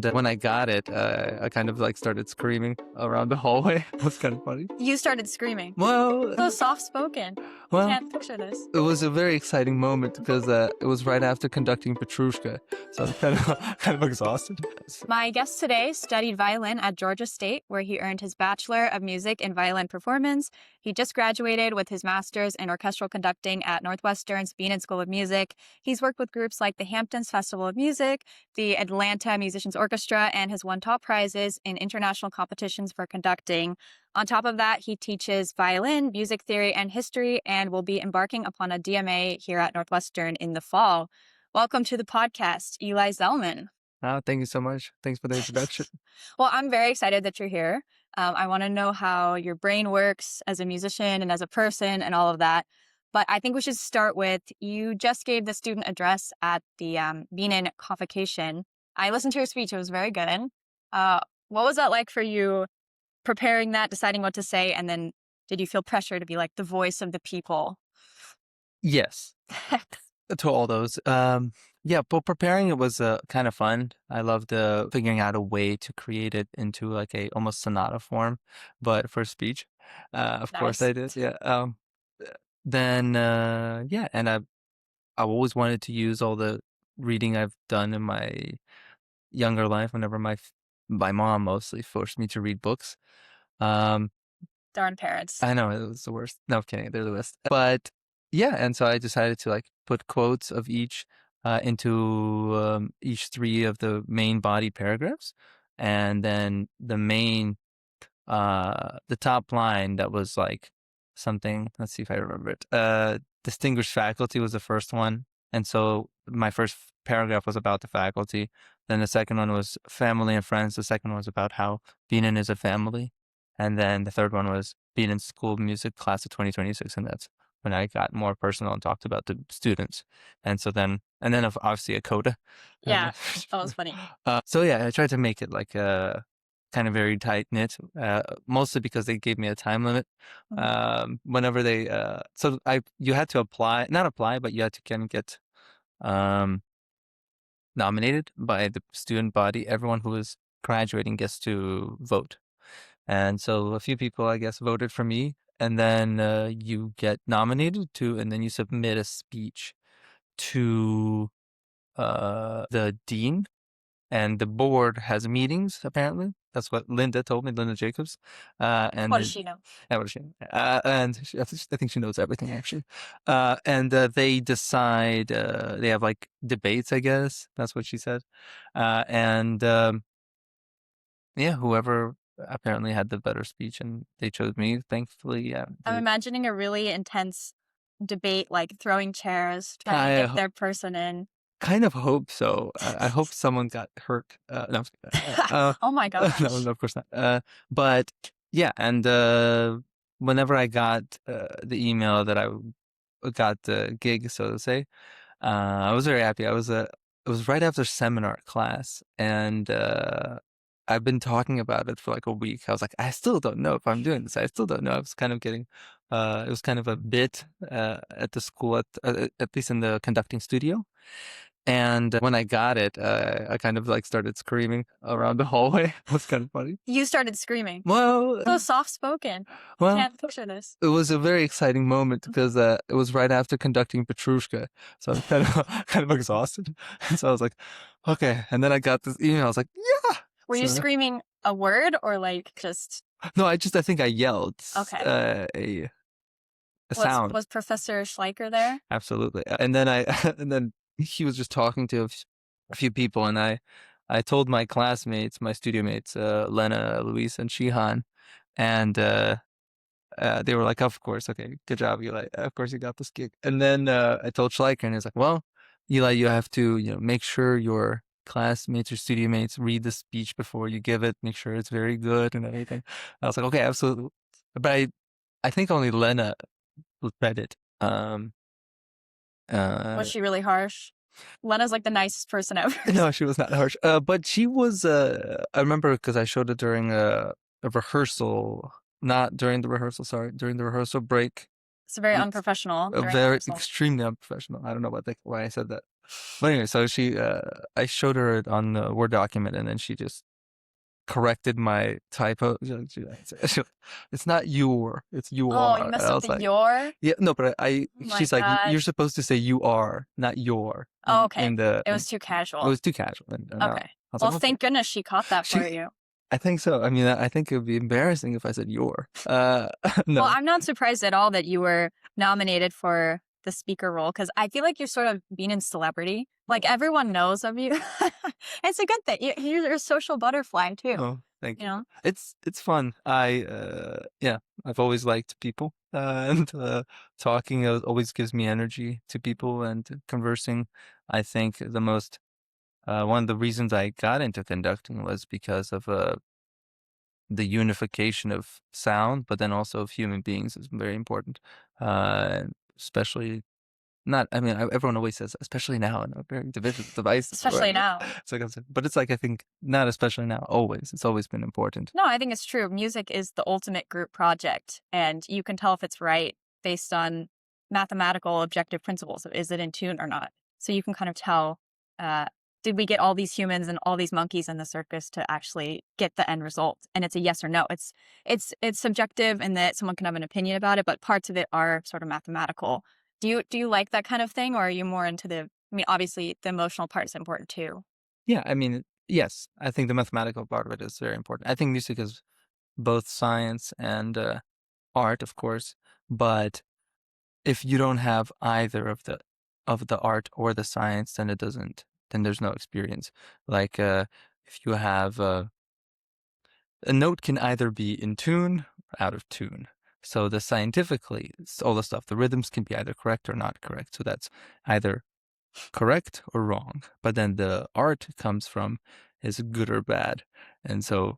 And when I got it, I kind of like started screaming around the hallway. It was kind of funny. You started screaming. Well, So soft-spoken. well, Can't picture this. it was a very exciting moment because it was right after conducting Petrushka, so I was kind of exhausted. My guest today studied violin at Georgia State, where he earned his Bachelor of Music in Violin Performance. He just graduated with his Master's in Orchestral Conducting at Northwestern's Bienen School of Music. He's worked with groups like the Hamptons Festival of Music, the Atlanta Musicians Orchestra, and has won top prizes in international competitions for conducting. On top of that, he teaches violin, music theory, and history, and will be embarking upon a DMA here at Northwestern in the fall. Welcome to the podcast, Eli Zelman. Thank you so much. Thanks for the introduction. Well, I'm very excited that you're here. I want to know how your brain works as a musician and as a person and all of that. But I think we should start with, you just gave the student address at the Bienen convocation. I listened to your speech. It was very good. What was that like for you, preparing that, deciding what to say, and then did you feel pressure to be like the voice of the people? Yes, to all those. Yeah, but preparing it was kind of fun. I loved figuring out a way to create it into like a almost sonata form, but for speech. Of course Nice. I did. Yeah. Then yeah, and I've always wanted to use all the reading I've done in my younger life. Whenever my mom mostly forced me to read books. Darn parents. I know, it was the worst. No, I'm kidding. They're the best. But yeah, and so I decided to like put quotes of each into each three of the main body paragraphs, and then the top line that was like something. Let's see if I remember it. Distinguished faculty was the first one, and so my first paragraph was about the faculty. Then the second one was family and friends. The second one was about how Bienen is a family. And then the third one was being in School of Music class of 2026. And that's when I got more personal and talked about the students. And then obviously a coda. Yeah, that was funny. So yeah, I tried to make it like a kind of very tight knit, mostly because they gave me a time limit. Whenever they, you had to not apply, but you had to kind of get nominated by the student body. Everyone who is graduating gets to vote. And so a few people, I guess, voted for me. And then you get nominated and then you submit a speech to the dean. And the board has meetings, apparently. That's what Linda told me, Linda Jacobs. And What does she know? Yeah, what does she know? I think she knows everything, actually. They decide, they have like debates, I guess. That's what she said. Yeah, whoever apparently had the better speech, and they chose me. Thankfully, yeah. I'm imagining a really intense debate, like throng chairs, trying to get their person in. Kind of hope so. I hope someone got hurt. No, I'm just kidding. Oh my gosh. No, of course not. But yeah, and whenever I got the email that I got the gig, so to say, I was very happy. It was right after seminar class, and I've been talking about it for like a week. I was like, I still don't know if I'm doing this. I still don't know. I was kind of getting, it was kind of a bit at the school, at least in the conducting studio. And when I got it, I kind of like started screaming around the hallway. It was kind of funny. You started screaming. Well, So soft-spoken. well, Can't picture this. it was a very exciting moment because it was right after conducting Petrushka, so I was kind of exhausted. And so I was like, okay. And then I got this email. I was like, yeah. Were you screaming a word or like just? No, I think I yelled. Okay. A sound. Was Professor Schleicher there? Absolutely. And then he was just talking to a few people, and I told my classmates, my studio mates, Lena, Luis, and Shihan, and they were like, of course, okay, good job, Eli. Of course you got this gig. And then I told Schleicher, and he's like, well, Eli, you have to make sure your classmates or studio mates read the speech before you give it. Make sure it's very good and everything. I was like, okay, absolutely. But I think only Lena read it. Was she really harsh? Lena's like the nicest person ever. No, she was not harsh. But she was. I remember because I showed it during a rehearsal. Not during the rehearsal. Sorry, during the rehearsal break. It's very unprofessional. Very extremely unprofessional. I don't know why I said that. But anyway, so I showed her it on the Word document, and then she just corrected my typo. It's not your, it's you Oh, you are. And messed I up was the like, your? yeah, no, but Oh my she's like, you're gosh. supposed to say you are, not your, Oh, in okay. the, It was too it casual. was too casual. And I Okay. was Well, like, okay. thank goodness she caught that for She, you. I think so. I mean, I think it would be embarrassing if I said your. Well, No. I'm not surprised at all that you were nominated for the speaker role because I feel like you're sort of being in celebrity. Like everyone knows of you. It's a good thing. You're a social butterfly too. Oh, thank You you. know, It's fun. Yeah, I've always liked people, and talking always gives me energy to people, and conversing. I think the most one of the reasons I got into conducting was because of the unification of sound, but then also of human beings is very important. Uh, especially not, I mean, everyone always says, especially now in a very divisive especially way. now. It's like, but it's like, I think, not especially now, always. It's always been important. No, I think it's true. Music is the ultimate group project, and you can tell if it's right based on mathematical objective principles. Is it in tune or not? So you can kind of tell, uh, did we get all these humans and all these monkeys in the circus to actually get the end result? And it's a yes or no. It's subjective in that someone can have an opinion about it, but parts of it are sort of mathematical. Do you like that kind of thing, or are you more into the? I mean, obviously, the emotional part is important too. Yeah, I mean, yes, I think the mathematical part of it is very important. I think music is both science and art, of course, but if you don't have either of the art or the science, then it doesn't, then there's no experience. Like if you have a note can either be in tune or out of tune. So the scientifically, it's all the stuff, the rhythms can be either correct or not correct. So that's either correct or wrong. But then the art comes from is good or bad. And so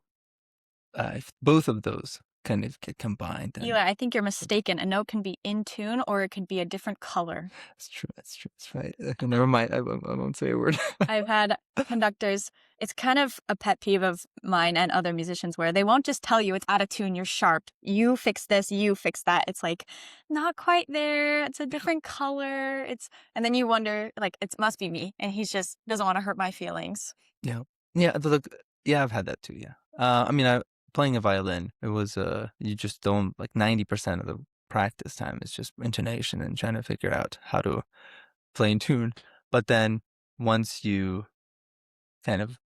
if both of those kind of get combined, then Eli, I think you're mistaken. A note can be in tune or it can be a different color. that's true. That's true. That's right. Okay, never mind. I won't say a word. I've had conductors, it's kind of a pet peeve of mine and other musicians where they won't just tell you it's out of tune, you're sharp. You fix this, you fix that. It's like not quite there. It's a different color. And then you wonder, like, it must be me. And he's just doesn't want to hurt my feelings. Yeah. Yeah. Look, yeah, I've had that too. Yeah. I mean, playing a violin, it was, you just don't, like 90% of the practice time is just intonation and trying to figure out how to play in tune. But then once you kind of,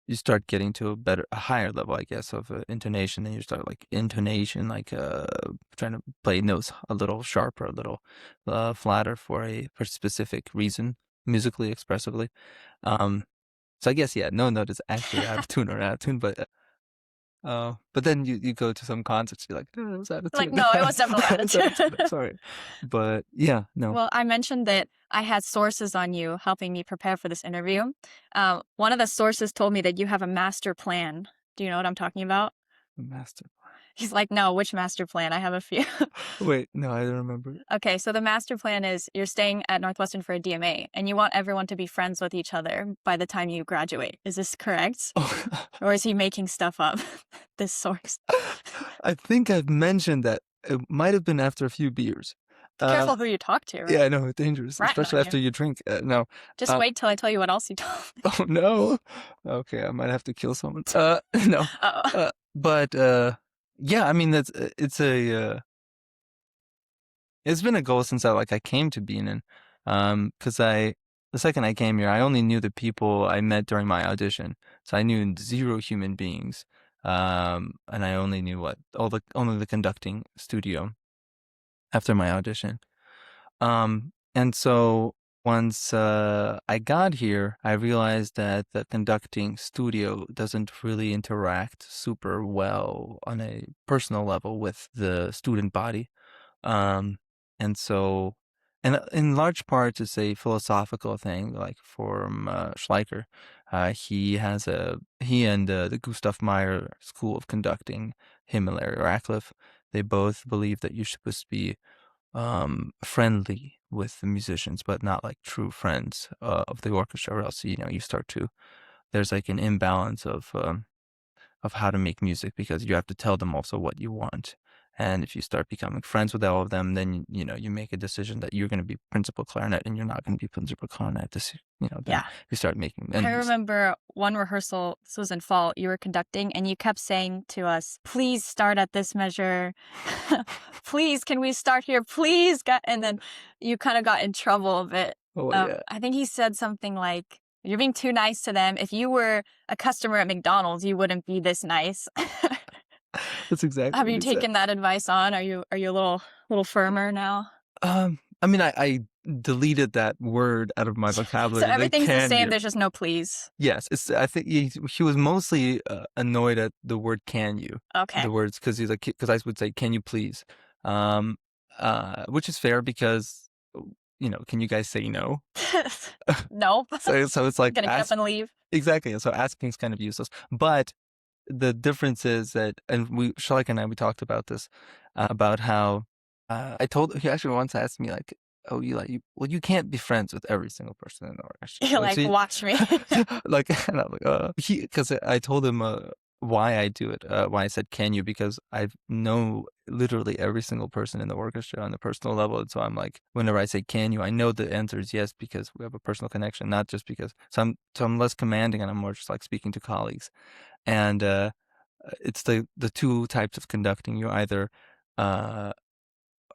you start getting to a higher level, I guess, of intonation, and you start like intonation, like trying to play notes a little sharper, a little flatter for a specific reason, musically, expressively. Um, so I guess, yeah, no note is actually out of tune or out of tune, but then you go to some concerts, you're like, oh, it was out of Like, tune. no, it was definitely out of It's out of tune. tune. I'm sorry, but yeah, no. Well, I mentioned that I had sources on you helping me prepare for this interview. One of the sources told me that you have a master plan. Do you know what I'm talking about? Master. He's like, no, which master plan? I have a few. Wait, no, I don't remember. Okay, so the master plan is you're staying at Northwestern for a DMA and you want everyone to be friends with each other by the time you graduate. Is this correct? Oh, Or is he making stuff up? This source. I think I've mentioned that it might have been after a few beers. Be careful who you talk to, Yeah, right? I know, it's dangerous, Ratting especially on you. after you drink. No, Just uh, wait till I tell you what else he told me. oh no. Okay, I might have to kill someone. No, Oh. but yeah, I mean it's been a goal since I came to Bienen, because the second I came here, I only knew the people I met during my audition, so I knew zero human beings, and I only knew only the conducting studio after my audition. And so once I got here, I realized that the conducting studio doesn't really interact super well on a personal level with the student body. Um, and so, and in large part, it's a philosophical thing, like from Schleicher. He and the Gustav Meyer School of Conducting, him and Larry Ratcliffe, they both believe that you're supposed to be friendly with the musicians, but not like true friends of the orchestra, or else you start to there's like an imbalance of how to make music because you have to tell them also what you want, And if you start becoming friends with all of them, then you make a decision that you're going to be principal clarinet and you're not going to be principal clarinet. Then Yeah. you start making I enemies. remember one rehearsal, this was in fall, you were conducting and you kept saying to us, please start at this measure. Please, can we start here? Please. And then you kind of got in trouble a bit. Oh yeah, I think he said something like, you're being too nice to them. If you were a customer at McDonald's, you wouldn't be this nice. that's exactly Have what you he said. taken that advice on? Are you a little firmer now? I mean, I deleted that word out of my So vocabulary. They everything's the can same. you. There's just no please. Yes, I think he was mostly annoyed at the word "can you," Okay. the words because he's like because I would say "can you please," um, which is fair because can you guys say no? Nope. So it's like Gonna get up and leave. exactly. So asking is kind of useless. But the difference is that, and Schleich and we talked about this, about how he actually once asked me like, "Oh, well, you can't be friends with every single person in the orchestra." You're Like, like, watch me. like, and I'm like, because I told him why I do it, why I said, "Can you?" Because I know literally every single person in the orchestra on a personal level, and so I'm like, whenever I say, "Can you?" I know the answer is yes because we have a personal connection, not just because. So I'm less commanding and I'm more just like speaking to colleagues. And it's the two types of conducting. You either uh,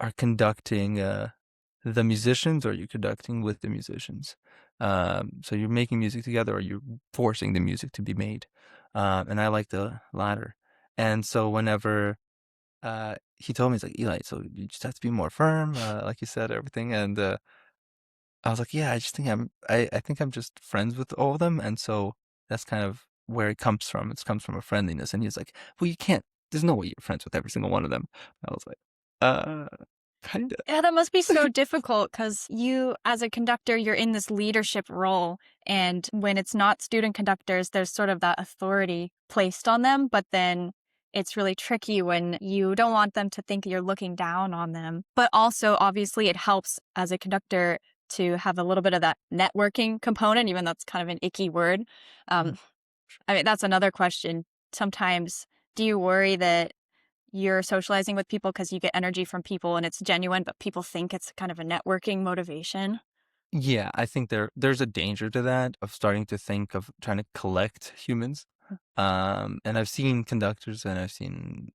are conducting the musicians or you're conducting with the musicians. So you're making music together or you're forcing the music to be made. And I like the latter. And so whenever he told me, he's like, Eli, so you just have to be more firm, like you said, everything. And I was like, yeah, I just think I think I'm just friends with all of them. And so that's kind of where it comes from. It comes from a friendliness. And he's like, well, you can't, there's no way you're friends with every single one of them. I was like, uh, kinda. Yeah, that must be so difficult because you, as a conductor, you're in this leadership role. And when it's not student conductors, there's sort of that authority placed on them. But then it's really tricky when you don't want them to think you're looking down on them. But also, obviously, it helps as a conductor to have a little bit of that networking component, even though that's kind of an icky word. Mm. Um, I mean, that's another question. Sometimes, do you worry that you're socializing with people because you get energy from people and it's genuine, but people think it's kind of a networking motivation? Yeah, I think there's a danger to that of starting to think of trying to collect humans. And I've seen conductors and I've seen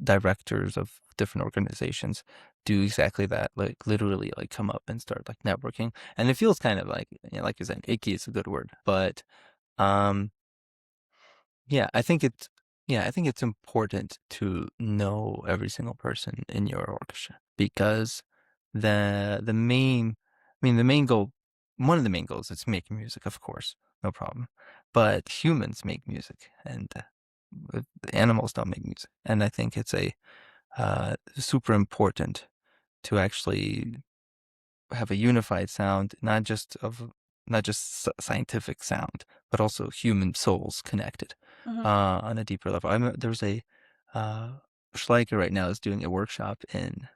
directors of different organizations do exactly that, like literally like come up and start like networking. And it feels kind of like, like you said, icky is a good word, but um, yeah, I think it's important to know every single person in your orchestra because the main, I mean, the main goal, one of the main goals is making music, of course, no problem. But humans make music, and the animals don't make music. And I think it's a super important to actually have a unified sound, not just scientific sound, but also human souls connected Mhm. on a deeper level. There's a uh, Schleicher right now is doing a workshop in.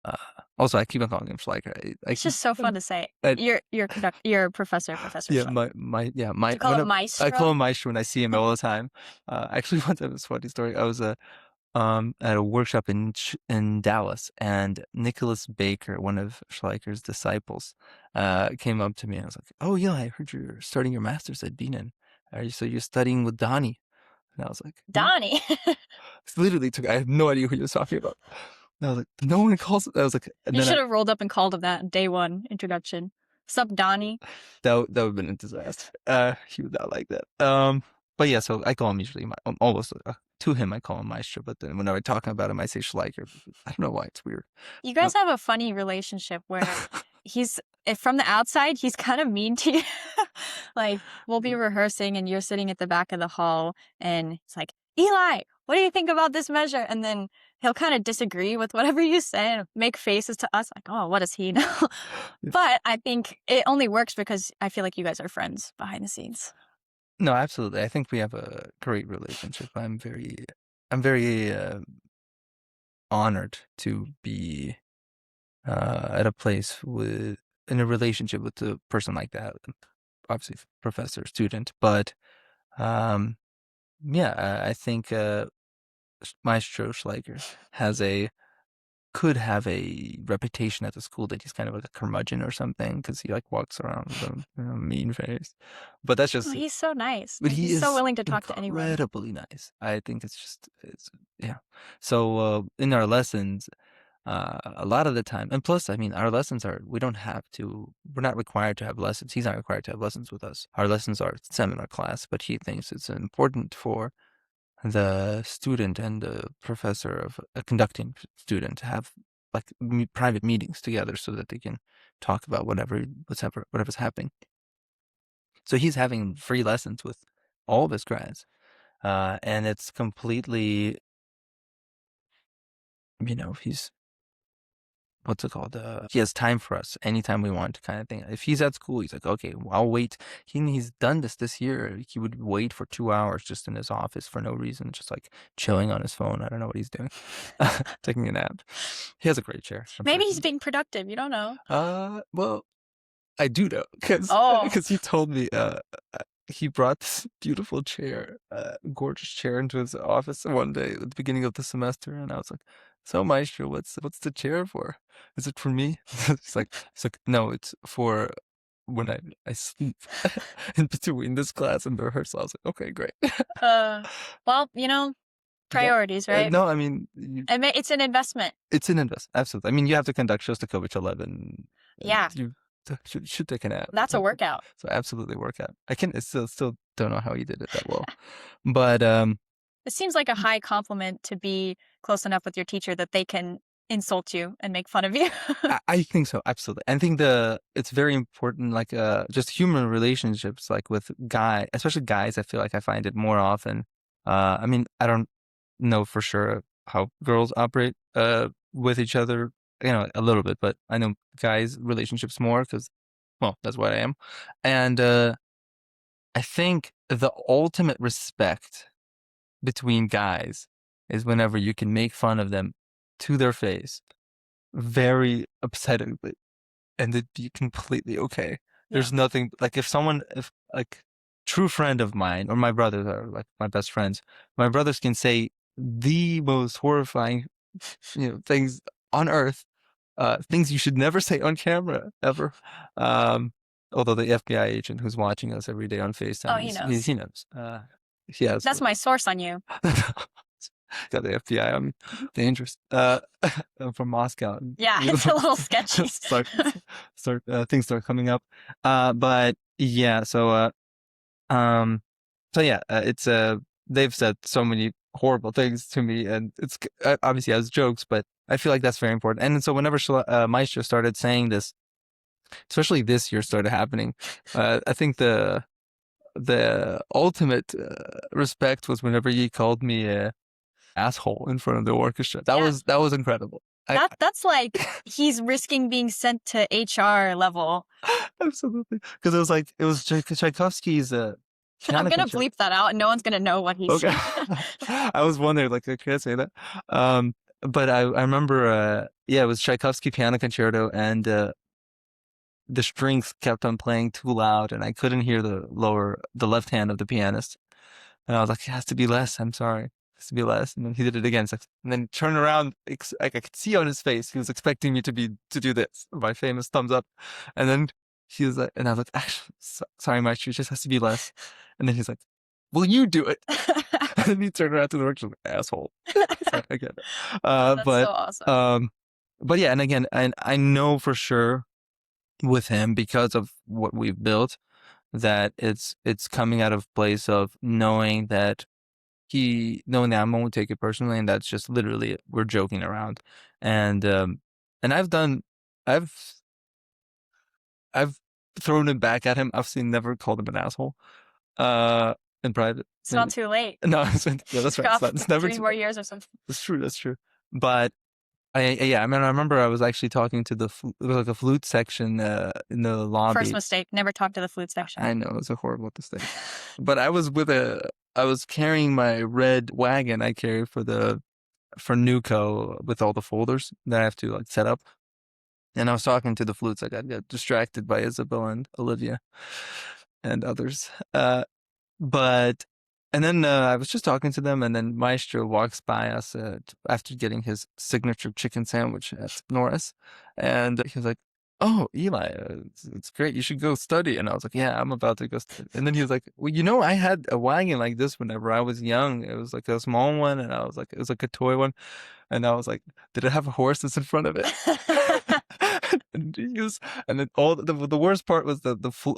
Uh, Also, I keep on calling him Schleicher. I It's keep, just so fun to say. I, You're Professor yeah, Schleicher. my Do you call him I call Maestro? him Maestro when I see him all the time. Actually, one time it was a funny story. I was at a workshop in Dallas, and Nicholas Baker, one of Schleicher's disciples, came up to me and I was like, "Oh yeah, I heard you're starting your master's at Bienen. So you're studying with Donnie?" And I was like, "Hmm?" Donnie. It literally took. I have no idea who he was talking about. And I was like, "No one calls." I was like, and You then should have rolled up and called him that day one introduction. Sup, Donnie? that would have been a disaster. He would not like that. But yeah, so I call him usually almost to him I call him Maestro, but then whenever I'm talking about him, I say Schleicher. I don't know why it's weird. You Uh, guys have a funny relationship where from the outside, he's kind of mean to you. Like, we'll be rehearsing and you're sitting at the back of the hall and it's like, Eli, what do you think about this measure? And then he'll kind of disagree with whatever you say and make faces to us like, oh, what does he know? But I think it only works because I feel like you guys are friends behind the scenes. No, absolutely. I think we have a great relationship. I'm very honored to be at a place with in a relationship with a person like that. Obviously, professor, student, but um, yeah, I think Maestro Schleicher could have a reputation at the school that he's kind of like a curmudgeon or something because he like walks around with a mean face. But that's Oh, just, he's so nice. but Like, he he's so is willing to talk to anyone. incredibly nice. I think it's yeah. So in our lessons, a lot of the time, and plus, I mean, our lessons are we're not required to have lessons. He's not required to have lessons with us. Our lessons are seminar class, but he thinks it's important for the student and the professor of a conducting student to have like private meetings together so that they can talk about whatever's happening. So he's having free lessons with all of his grads, and it's completely, he's what's it called? He has time for us anytime we want, kind of thing. If he's at school, he's like, okay, well, I'll wait. He's done this year. He would wait for 2 hours just in his office for no reason, just like chilling on his phone. I don't know what he's doing, taking a nap. He has a great chair. Maybe he's being productive. You don't know. Well, I do know because Oh, he told me he brought this beautiful chair, gorgeous chair into his office one day at the beginning of the semester, and I was like, "So, Maestro, what's the chair for? Is it for me?" He's like, "No, it's for when I sleep in between this class and the rehearsal." I was like, "Okay, great." well, Yeah. priorities, right? No, I mean, It's an investment. it's an investment. Absolutely. I mean, you have to conduct Shostakovich 11. Yeah, You should take a nap. that's a workout. So absolutely work out. I still don't know how he did it that well, but It seems like a high compliment to be close enough with your teacher that they can insult you and make fun of you. I think so, absolutely. I think it's very important, like just human relationships, like with especially guys. I feel like I find it more often. I mean, I don't know for sure how girls operate with each other, a little bit, but I know guys' relationships more because, well, that's what I am, and I think the ultimate respect between guys is whenever you can make fun of them to their face very upsettingly and it'd be completely okay. There's Yeah. nothing like if like true friend of mine or my brothers are like my best friends, my brothers can say the most horrifying, things on earth, things you should never say on camera ever. Um, Although the FBI agent who's watching us every day on Oh, FaceTime, he knows. he knows. He has That's my source on you. got the FBI on me. Dangerous. I'm from Moscow. And, Yeah, it's a little sketchy. things start coming up. But yeah, um, so yeah, it's they've said so many horrible things to me, and it's obviously as jokes, but I feel like that's very important. And so whenever Maestro started saying this, especially this year started happening, I think the ultimate respect was whenever he called me a asshole in front of the orchestra. Yeah. That was incredible. That's like he's risking being sent to HR level. Absolutely, because it was Tchaikovsky's I'm piano gonna concerto. bleep that out, and no one's gonna know what he's. Okay, I was wondering, like, can I say that? But I remember, yeah, it was Tchaikovsky piano concerto, and the strings kept on playing too loud, and I couldn't hear the left hand of the pianist. And I was like, it has to be less. I'm sorry. It has to be less. And then he did it again. And then turned around, like I could see on his face, he was expecting me to do this, my famous thumbs up. And then he was like, and I was like, actually, sorry, Maestro, it just has to be less. And then he's like, will you do it? And then he turned around to the workshop, like, asshole. I get it. That's so awesome. But yeah, and again, I know for sure with him because of what we've built that it's coming out of place of knowing that I won't take it personally, and that's just literally we're joking around, and I've I've thrown it back at him. I've never called him an asshole, in private. It's Maybe not too late. no, yeah, that's right. It's never 3 more years or something. That's true. That's true. But yeah, I mean, I remember I was actually talking to there was like a flute section in the lobby. First mistake. Never talk to the flute section. I know it's a horrible mistake. But I was carrying my red wagon I carry for Nuco with all the folders that I have to like set up. And I was talking to the flutes. I got distracted by Isabel and Olivia and others. But And then I was just talking to them, and then Maestro walks by us after getting his signature chicken sandwich at Norris, and he was like, "Oh, Eli, it's great. You should go study." And I was like, "Yeah, I'm about to go study." And then he was like, "Well, I had a wagon like this whenever I was young. It was like a small one, and I was like, it was like a toy one." And I was like, "Did it have a horse that's in front of it?" And he was, and then the worst part was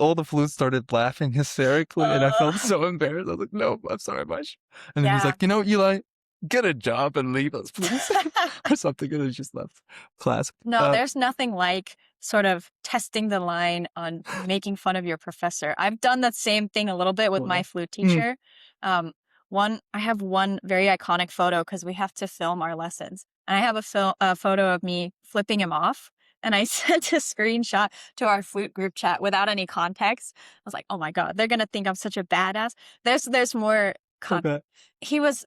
all the flutes started laughing hysterically, and I felt so embarrassed. I was like, "No, I'm sorry, Maish." And then he's Yeah. like, "Eli, get a job and leave us, please," or something. And he just left class. No, there's nothing like sort of testing the line on making fun of your professor. I've done that same thing a little bit with my flute teacher. Um, I have one very iconic photo because we have to film our lessons. And I have a photo of me flipping him off. And I sent a screenshot to our flute group chat without any context. I was like, oh my God, they're gonna think I'm such a badass. There's more Okay. he was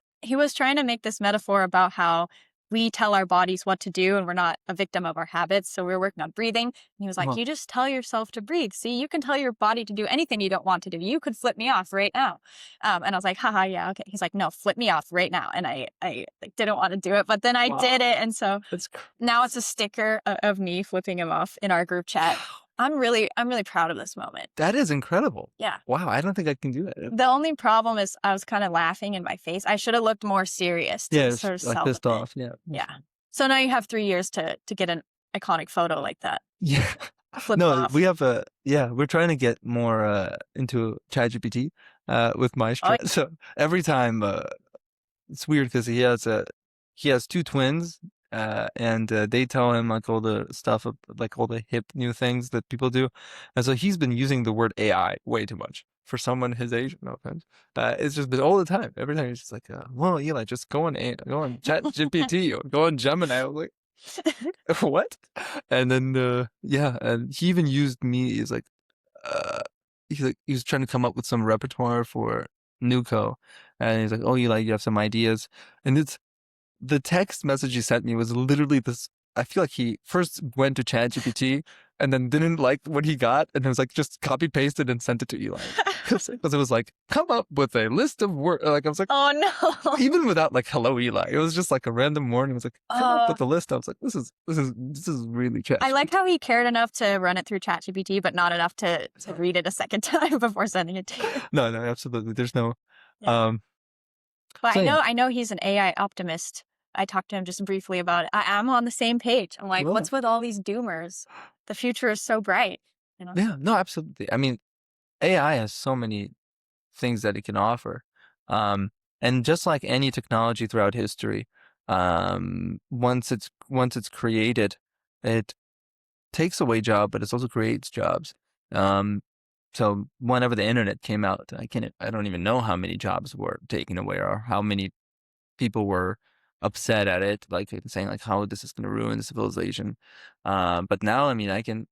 trying to make this metaphor about how we tell our bodies what to do and we're not a victim of our habits. So we were working on breathing. And he was like, you just tell yourself to breathe. See, you can tell your body to do anything you don't want to do. You could flip me off right now. And I was like, haha, yeah, okay. He's like, no, flip me off right now. And I like, didn't want to do it, but then I did it. And so now it's a sticker of me flipping him off in our group chat. I'm really proud of this moment. That is incredible. Yeah. Wow, I don't think I can do that. The only problem is I was kind of laughing in my face. I should have looked more serious to sort of like sell pissed it. off. Yeah. Yeah. So now you have 3 years to get an iconic photo like that. Yeah. Flip No, off. we have we're trying to get more into ChatGPT with Maestro. Oh. So every time it's weird because he has two twins, and they tell him like all the stuff like all the hip new things that people do, and so he's been using the word AI way too much for someone his age. No offense. It's just been all the time. Every time he's just like, "Well, Eli, just go on ChatGPT or go on Gemini." I was like, "What?" And then and he even used me as like, he was trying to come up with some repertoire for Nuco, and he's like, "Oh, you have some ideas," and the text message he sent me was literally this. I feel like he first went to ChatGPT and then didn't like what he got, and it was like just copy pasted and sent it to Eli because it was like, "Come up with a list of words." Like I was like, oh no, even without like "Hello Eli," it was just like a random morning. It was like, "Come up with a list." I was like, "This is really ChatGPT." I like how he cared enough to run it through ChatGPT, but not enough to read it a second time before sending it to you. No, absolutely. There's no. Yeah. But So, I know he's an AI optimist. I talked to him just briefly about it. I'm on the same page. I'm like, what's with all these doomers? The future is so bright. You know? Yeah, no, absolutely. I mean, AI has so many things that it can offer. And just like any technology throughout history, once it's created, it takes away jobs, but it also creates jobs. So whenever the internet came out, I don't even know how many jobs were taken away or how many people were upset at it, like saying like how this is going to ruin civilization. But now, I mean, I can,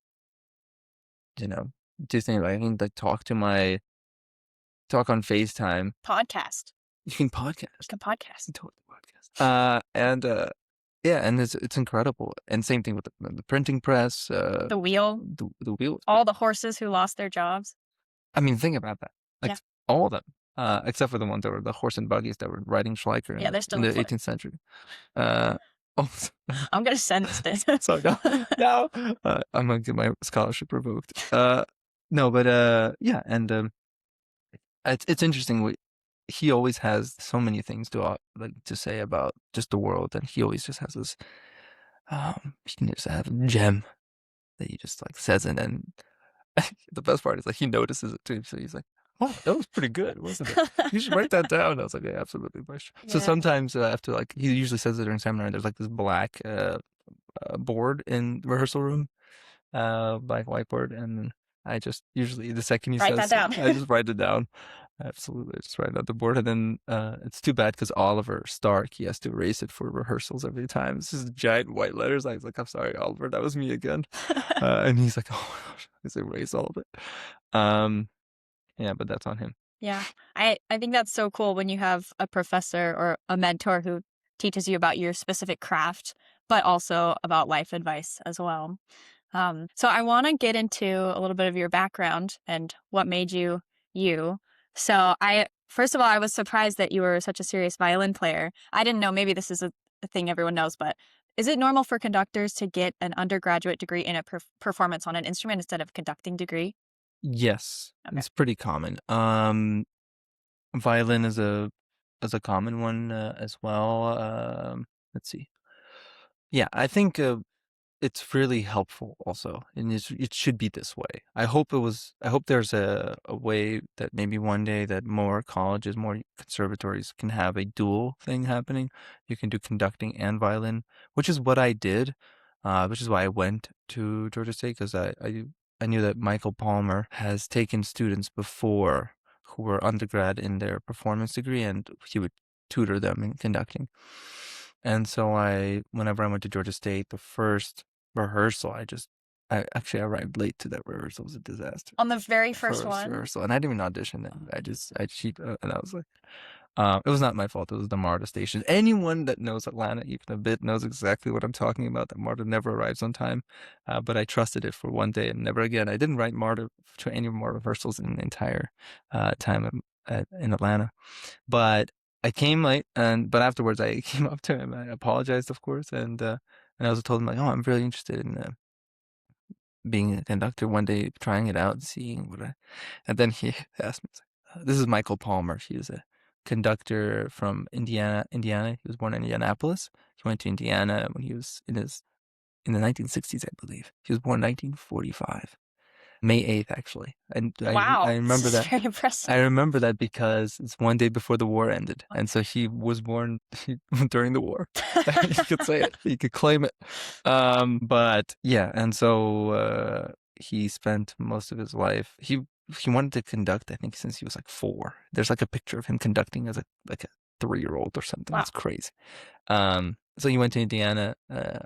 do things like I can like talk on FaceTime. Podcast. You can podcast. You can podcast. Totally podcast. Yeah, and it's incredible. And same thing with the printing press. The wheel. The wheel. All the horses who lost their jobs. I mean, think about that. Like all of them, except for the ones that were the horse and buggies that were riding Schleicher in the 18th century. I'm gonna send this. So no, I'm gonna get my scholarship revoked. No, but yeah, and it's interesting. He always has so many things to say about just the world, and he always just has this. He can just have a gem that he just like says, and then the best part is like he notices it too. So he's like, "Oh, that was pretty good, wasn't it? You should write that down." I was like, "Yeah, absolutely." Yeah. So sometimes after like he usually says it during seminar, there's like this black board in the rehearsal room, black whiteboard, and I just usually the second he write says, that down. I just write it down. Absolutely, I just write it on the board, and then it's too bad because Oliver Stark, he has to erase it for rehearsals every time. This is giant white letters. I was like, "I'm sorry, Oliver, that was me again," and he's like, "Oh my gosh, let's erase all of it." Yeah, but that's on him. Yeah, I think that's so cool when you have a professor or a mentor who teaches you about your specific craft, but also about life advice as well. So I want to get into a little bit of your background and what made you you. So I First of all, I was surprised that you were such a serious violin player. I didn't know, maybe this is a thing everyone knows, but is it normal for conductors to get an undergraduate degree in a performance on an instrument instead of a conducting degree? Yes, Okay. it's pretty common. Violin is a common one as well. Let's see. Yeah, I think it's really helpful also, and it should be this way. I hope there's a way that maybe one day that more colleges, more conservatories can have a dual thing happening. You can do conducting and violin, which is what I did, which is why I went to Georgia State because I knew that Michael Palmer has taken students before who were undergrad in their performance degree, and he would tutor them in conducting. And so whenever I went to Georgia State, the first rehearsal, I actually arrived late to that rehearsal. It was a disaster. On the very first First one? rehearsal, and I didn't even audition it. I cheat, and I was like, it was not my fault. It was the MARTA station. Anyone that knows Atlanta even a bit knows exactly what I'm talking about. That MARTA never arrives on time, but I trusted it for one day and never again. I didn't write MARTA to any more rehearsals in the entire time in Atlanta, but I came late, but afterwards I came up to him. I apologized, of course, and I was told him like, oh, I'm really interested in being a conductor one day, trying it out, seeing what I. And then he asked me, "This is Michael Palmer. He was a conductor from Indiana. Indiana. He was born in Indianapolis. He went to Indiana when he was in the 1960s, I believe. He was born in 1945, May 8th, actually. And I Wow, this remember is that. very impressive. I remember that because it's one day before the war ended, and so he was born during the war. You could say it. You could claim it. But yeah, and so he spent most of his life. He wanted to conduct, I think, since he was like 4. There's like a picture of him conducting as a 3-year-old or something. Wow. It's crazy. So he went to Indiana,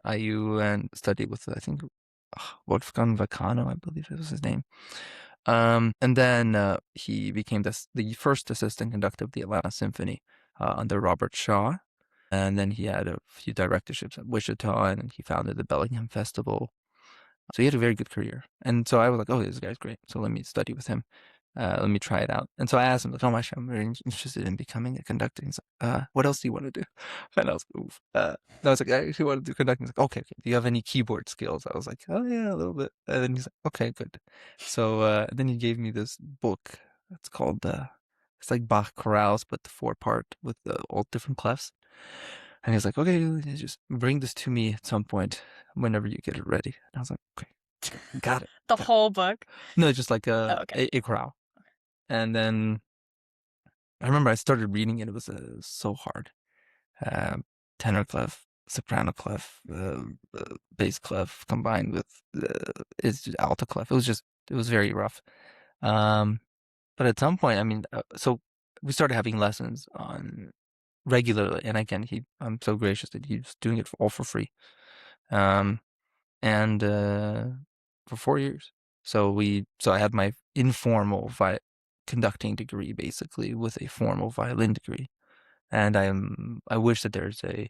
IU, and studied with I think Wolfgang Vacano, I believe it was his name. And then he became the first assistant conductor of the Atlanta Symphony under Robert Shaw. And then he had a few directorships at Wichita, and he founded the Bellingham Festival. So he had a very good career. And so I was like, oh, this guy's great. So let me study with him. Let me try it out. And so I asked him, like, oh, my, I'm very interested in becoming a conductor. He's like, what else do you want to do? And I was like, oof. And I was like, I actually want to do conducting. He's like, okay. Do you have any keyboard skills? I was like, oh, yeah, a little bit. And then he's like, okay, good. So then he gave me this book. It's called, it's like Bach chorales, but the 4-part with all different clefs. And he's like, okay, just bring this to me at some point whenever you get it ready. And I was like, okay, got it. The whole book? No, just like Oh, okay. a chorale. And then I remember I started reading it. It was so hard. Uh, Tenor clef, soprano clef, bass clef combined with it's just alto clef. It was very rough. Um, but at some point, I mean, so we started having lessons on regularly. And again, I'm so gracious that he's doing it all for free. Um, and for 4 years. So I had my informal conducting degree basically with a formal violin degree. And I wish that there's going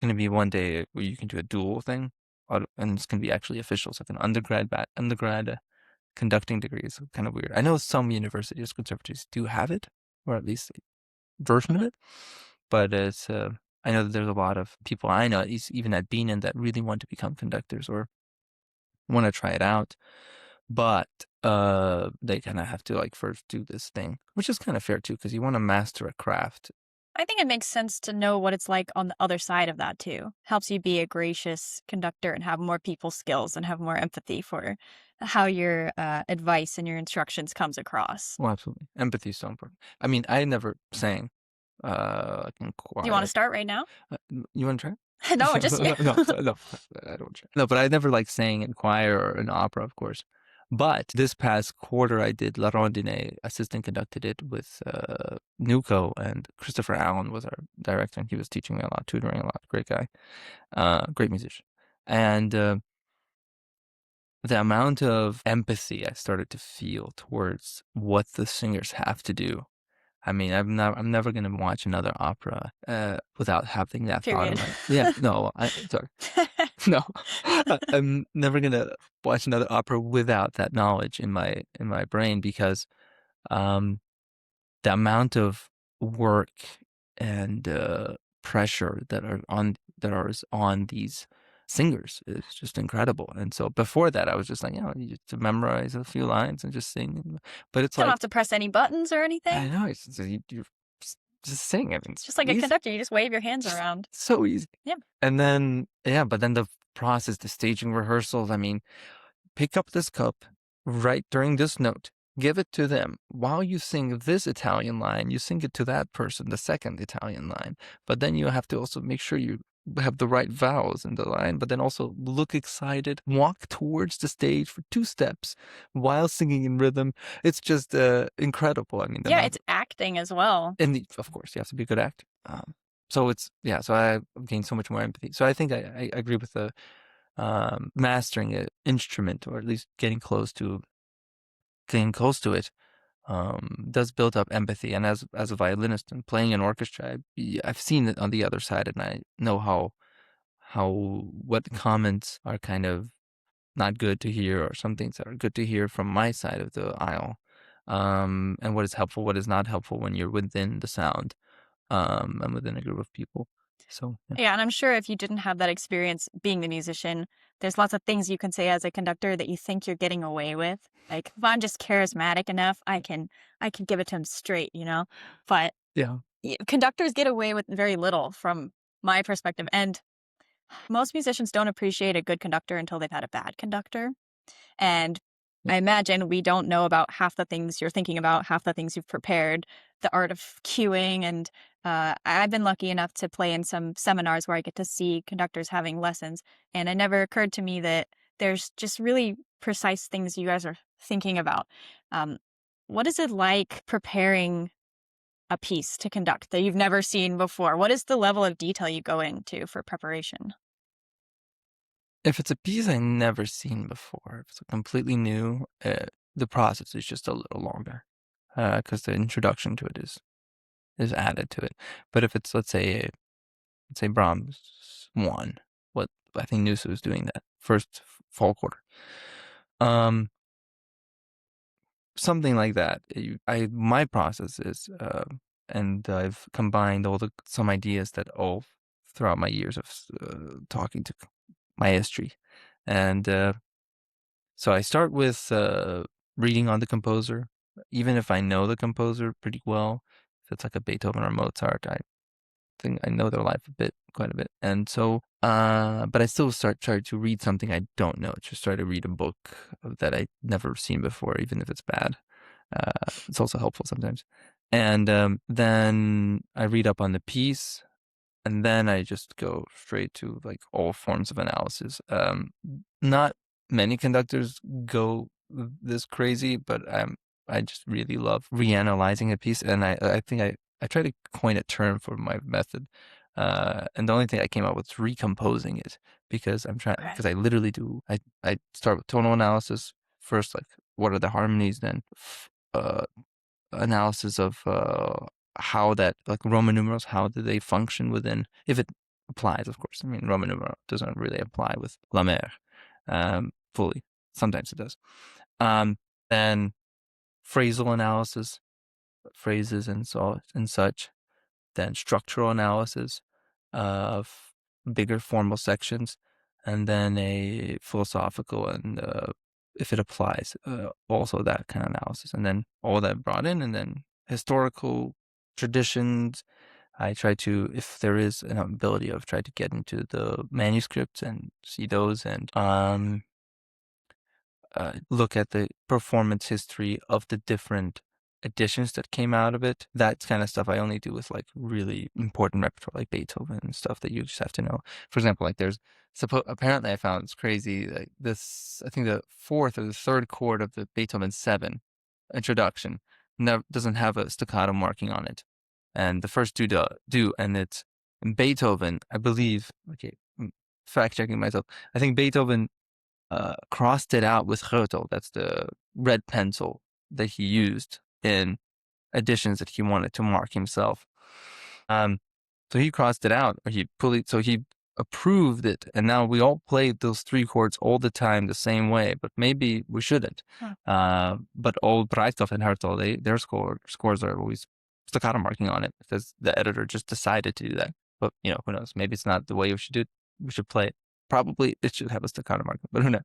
to be one day where you can do a dual thing, and it's going to be actually official. So like an undergrad conducting degree is kind of weird. I know some universities, conservatories do have it, or at least a version of Mhm. it, but I know that there's a lot of people I know, even at Bienen, that really want to become conductors or want to try it out, but they kind of have to like first do this thing, which is kind of fair too, because you want to master a craft. I think it makes sense to know what it's like on the other side of that too. Helps you be a gracious conductor and have more people skills and have more empathy for how your advice and your instructions comes across. Well, absolutely, empathy is so important. I mean, I never sang like in Do you want to choir. start right now? You want to try? No, just you. No, I don't try. No, but I never like sang in choir or in opera, of course. But this past quarter, I did La Rondine, assistant conducted it with Nuco, and Christopher Allen was our director, and he was teaching me a lot, tutoring a lot. Great guy, great musician. And the amount of empathy I started to feel towards what the singers have to do. I mean, I'm never gonna watch another opera without having that thought in Period. my yeah. No, sorry. No, I'm never gonna watch another opera without that knowledge in my brain because um, the amount of work and pressure that is on these singers is just incredible. And so before that, I was just like, you just to memorize a few lines and just sing. But it's You don't like, have to press any buttons or I anything. know you're just sing. I mean, It's it's just like a easy, conductor. You just wave your hands around. so easy. Yeah. And then yeah, but then the process, the staging rehearsals. I mean, pick up this cup right during this note. Give it to them. While you sing this Italian line, you sing it to that person, the second Italian line. But then you have to also make sure you have the right vowels in the line, but then also look excited, walk towards the stage for 2 steps while singing in rhythm. It's just incredible. I mean, the Yeah, amount it's acting as well. and of course, you have to be a good actor. So it's yeah. So I gained so much more empathy. So I think I agree with the mastering an instrument, or at least getting close to it, does build up empathy. And as a violinist and playing an orchestra, I've seen it on the other side, and I know how what comments are kind of not good to hear, or some things that are good to hear from my side of the aisle, and what is helpful, what is not helpful when you're within the sound, and within a group of people. So yeah. Yeah, and I'm sure if you didn't have that experience being the musician, there's lots of things you can say as a conductor that you think you're getting away with. Like if I'm just charismatic enough, I can give it to him straight, you know? But Yeah. conductors get away with very little from my perspective. And most musicians don't appreciate a good conductor until they've had a bad conductor. And Yeah. I imagine we don't know about half the things you're thinking about, half the things you've prepared, the art of cueing. And I've been lucky enough to play in some seminars where I get to see conductors having lessons. And it never occurred to me that there's just really precise things you guys are thinking about. Um, what is it like preparing a piece to conduct that you've never seen before? What is the level of detail you go into for preparation? If it's a piece I never seen before, if it's completely new, the process is just a little longer, because the introduction to it is added to it. But if it's, let's say Brahms 1, what I think Nusa was doing that first fall quarter, um, something like that. My process is, and I've combined some ideas that all throughout my years of talking to my history, and so I start with reading on the composer, even if I know the composer pretty well. If it's like a Beethoven or Mozart, I think I know their life quite a bit. And so, but I still try to read something I don't know. Just try to read a book that I've never seen before, even if it's bad. It's also helpful sometimes. And then I read up on the piece, and then I just go straight to like all forms of analysis. Not many conductors go this crazy, but I just really love reanalyzing a piece, and I think I try to coin a term for my method, and the only thing I came up with is recomposing it, because Okay. I literally do I start with tonal analysis first, like what are the harmonies, then uh analysis of how that, like Roman numerals, how do they function within, if it applies, of course. I mean, Roman numeral doesn't really apply with La Mer fully. Sometimes it does. Then phrasal analysis, phrases and such. Then structural analysis of bigger formal sections, and then a philosophical and if it applies, also that kind of analysis, and then all that brought in, and then historical traditions. I try to, if there is an ability, of try to get into the manuscripts and see those, and look at the performance history of the different editions that came out of it. That kind of stuff I only do with like really important repertoire, like Beethoven and stuff that you just have to know. For example, like apparently I found it's crazy, like this, I think the fourth or the third chord of the Beethoven 7 introduction never doesn't have a staccato marking on it, and the first two do, and it's in Beethoven, I believe. Okay, fact checking myself. I think Beethoven crossed it out with Rötel. That's the red pencil that he used in editions that he wanted to mark himself. Um, so he crossed it out, or he pulled it. So he approved it, and now we all play those three chords all the time the same way, but maybe we shouldn't. But old Breithoff and Hertel, their scores are always staccato marking on it because the editor just decided to do that. But who knows? Maybe it's not the way we should do it. We should play it. Probably it should have a staccato marking, but who knows?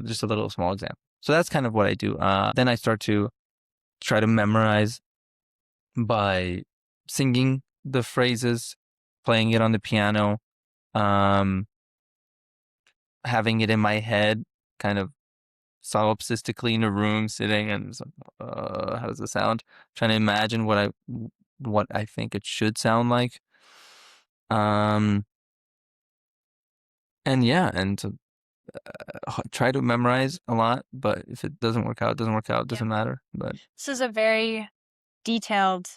Just a little small example. So that's kind of what I do. Then I start to try to memorize by singing the phrases, playing it on the piano, having it in my head, kind of solipsistically in a room, sitting and how does it sound? Trying to imagine what I think it should sound like. And yeah, and to try to memorize a lot, but if it doesn't work out, it doesn't work out. It doesn't matter. But this is a very detailed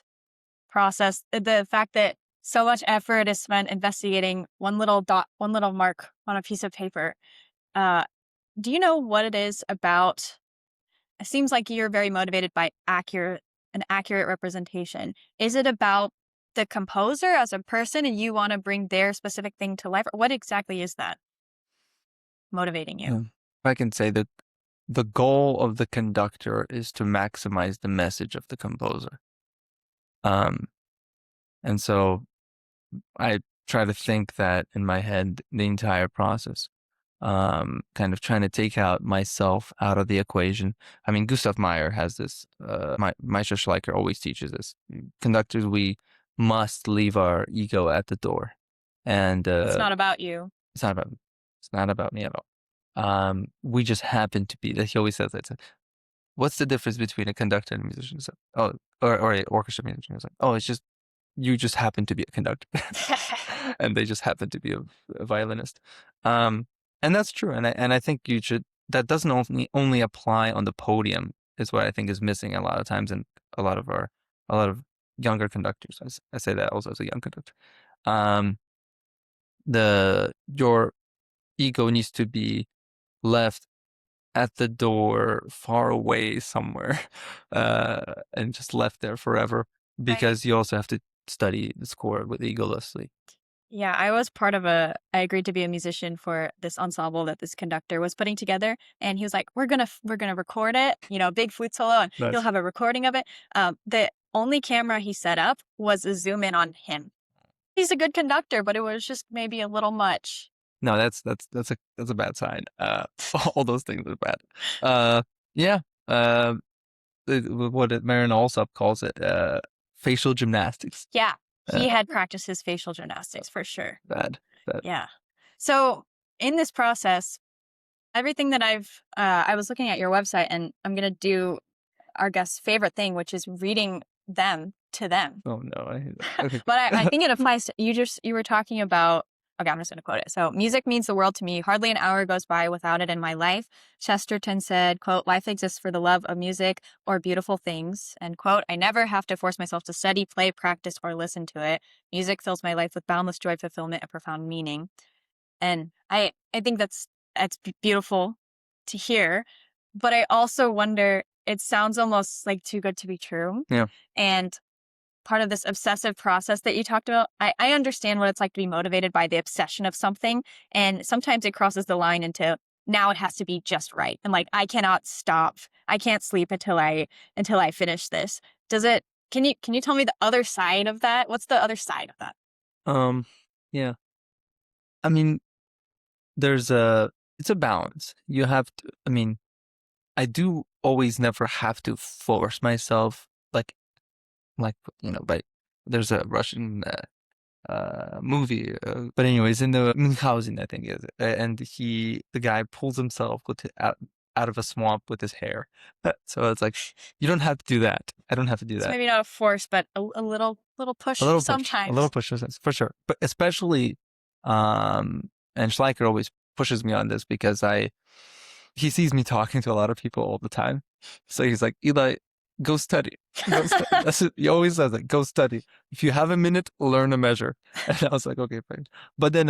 process. The fact that so much effort is spent investigating one little dot, one little mark on a piece of paper. Do you know what it is about? It seems like you're very motivated by an accurate representation. Is it about the composer as a person and you want to bring their specific thing to life? Or what exactly is that motivating you? If I can say that the goal of the conductor is to maximize the message of the composer. And so I try to think that in my head the entire process, kind of trying to take out myself out of the equation. I mean, Gustav Mahler has this, Professor Schleicher always teaches this. Conductors, we must leave our ego at the door. And It's not about you. It's not about me at all. We just happen to be, he always says that. What's the difference between a conductor and a musician? Or an orchestra musician? It's like, it's just, you just happen to be a conductor. And they just happen to be a violinist. And that's true. And I think that doesn't only apply on the podium, is what I think is missing a lot of times in a lot of younger conductors. I say that also as a young conductor. Your ego needs to be left at the door, far away somewhere, and just left there forever, because you also have to study the score with egolessly. Yeah, I was part of I agreed to be a musician for this ensemble that this conductor was putting together. And he was like, we're going to record it, big flute solo, and Nice. You'll have a recording of it. The only camera he set up was a zoom in on him. He's a good conductor, but it was just maybe a little much. No, that's a bad sign. All those things are bad. Yeah. What Marin Alsop calls it, facial gymnastics. Yeah, he had practiced his facial gymnastics for sure. Bad. Yeah. So in this process, everything that I was looking at your website, and I'm gonna do our guest's favorite thing, which is reading them to them. Oh no, I hate that. Okay. But I think it applies to you were talking about. Okay, I'm just going to quote it. So, music means the world to me. Hardly an hour goes by without it in my life. Chesterton said, quote, life exists for the love of music or beautiful things, end quote. I never have to force myself to study, play, practice, or listen to it. Music fills my life with boundless joy, fulfillment, and profound meaning. And I think that's beautiful to hear. But I also wonder, it sounds almost like too good to be true. Yeah. And part of this obsessive process that you talked about, I understand what it's like to be motivated by the obsession of something. And sometimes it crosses the line into now it has to be just right. And like, I cannot stop. I can't sleep until I finish this. Can you tell me the other side of that? What's the other side of that? Yeah. I mean, it's a balance. You have to, I do always never have to force myself, like, but there's a Russian movie, but anyways, in the Munchausen, I think is, and the guy pulls himself out of a swamp with his hair. So it's like, you don't have to do that. I don't have to do that. Maybe not a force, but a little push sometimes. A little push, for sure. But especially, and Schleicher always pushes me on this because he sees me talking to a lot of people all the time. So he's like, Eli, go study. That's it. He always says that. Go study. If you have a minute, learn a measure. And I was like, okay, fine. But then,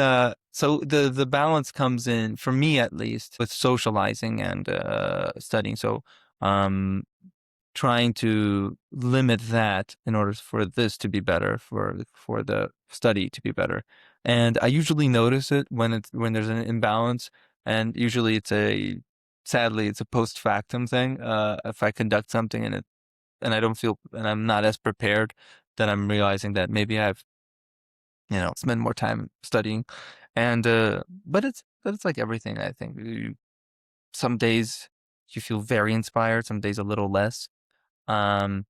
so the balance comes in, for me at least, with socializing and studying. So trying to limit that in order for this to be better, for the study to be better. And I usually notice it when there's an imbalance, and usually sadly it's a post factum thing. If I conduct something and I don't feel and I'm not as prepared, then I'm realizing that maybe I've spend more time studying, and but it's like everything. I think some days you feel very inspired, some days a little less. Um,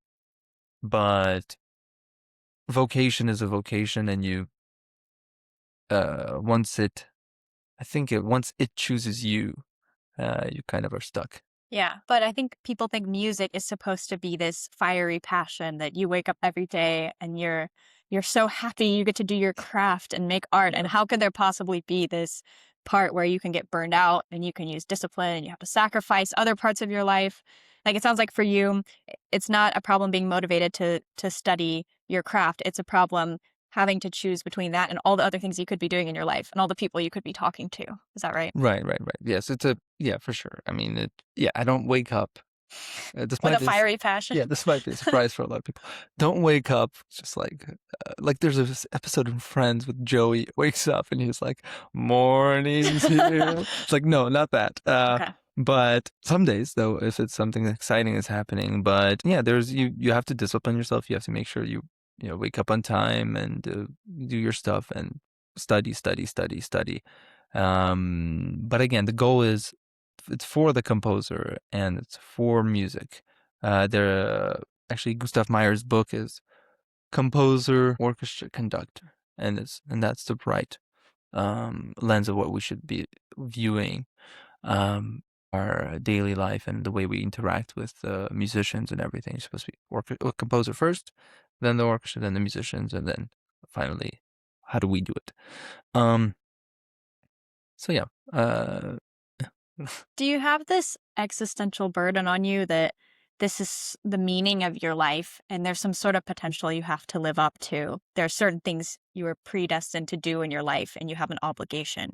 but vocation is a vocation, and once it, I think once it chooses you, you kind of are stuck. Yeah, but I think people think music is supposed to be this fiery passion that you wake up every day and you're so happy you get to do your craft and make art. And how could there possibly be this part where you can get burned out and you can use discipline and you have to sacrifice other parts of your life? Like it sounds like for you, it's not a problem being motivated to study your craft. It's a problem having to choose between that and all the other things you could be doing in your life and all the people you could be talking to. Is that right? Right, right, right. Yes, yeah, for sure. I mean, yeah, I don't wake up. This With might a be, a s fiery passion. Yeah, this might be a surprise for a lot of people. Don't wake up just like there's this episode in Friends with Joey wakes up and he's like, "Morning's here." It's like, no, not that. Okay. But some days though, if it's something exciting is happening, but yeah, you have to discipline yourself. You have to make sure you wake up on time and do your stuff and study, study, study, study. But again, the goal is it's for the composer and it's for music. There actually Gustav Meyer's book is Composer, Orchestra, Conductor, and that's the right lens of what we should be viewing our daily life and the way we interact with musicians and everything. It's supposed to be composer first, then the orchestra, then the musicians, and then finally, how do we do it? Um, so yeah, Do you have this existential burden on you that this is the meaning of your life and there's some sort of potential you have to live up to? There are certain things you are predestined to do in your life and you have an obligation.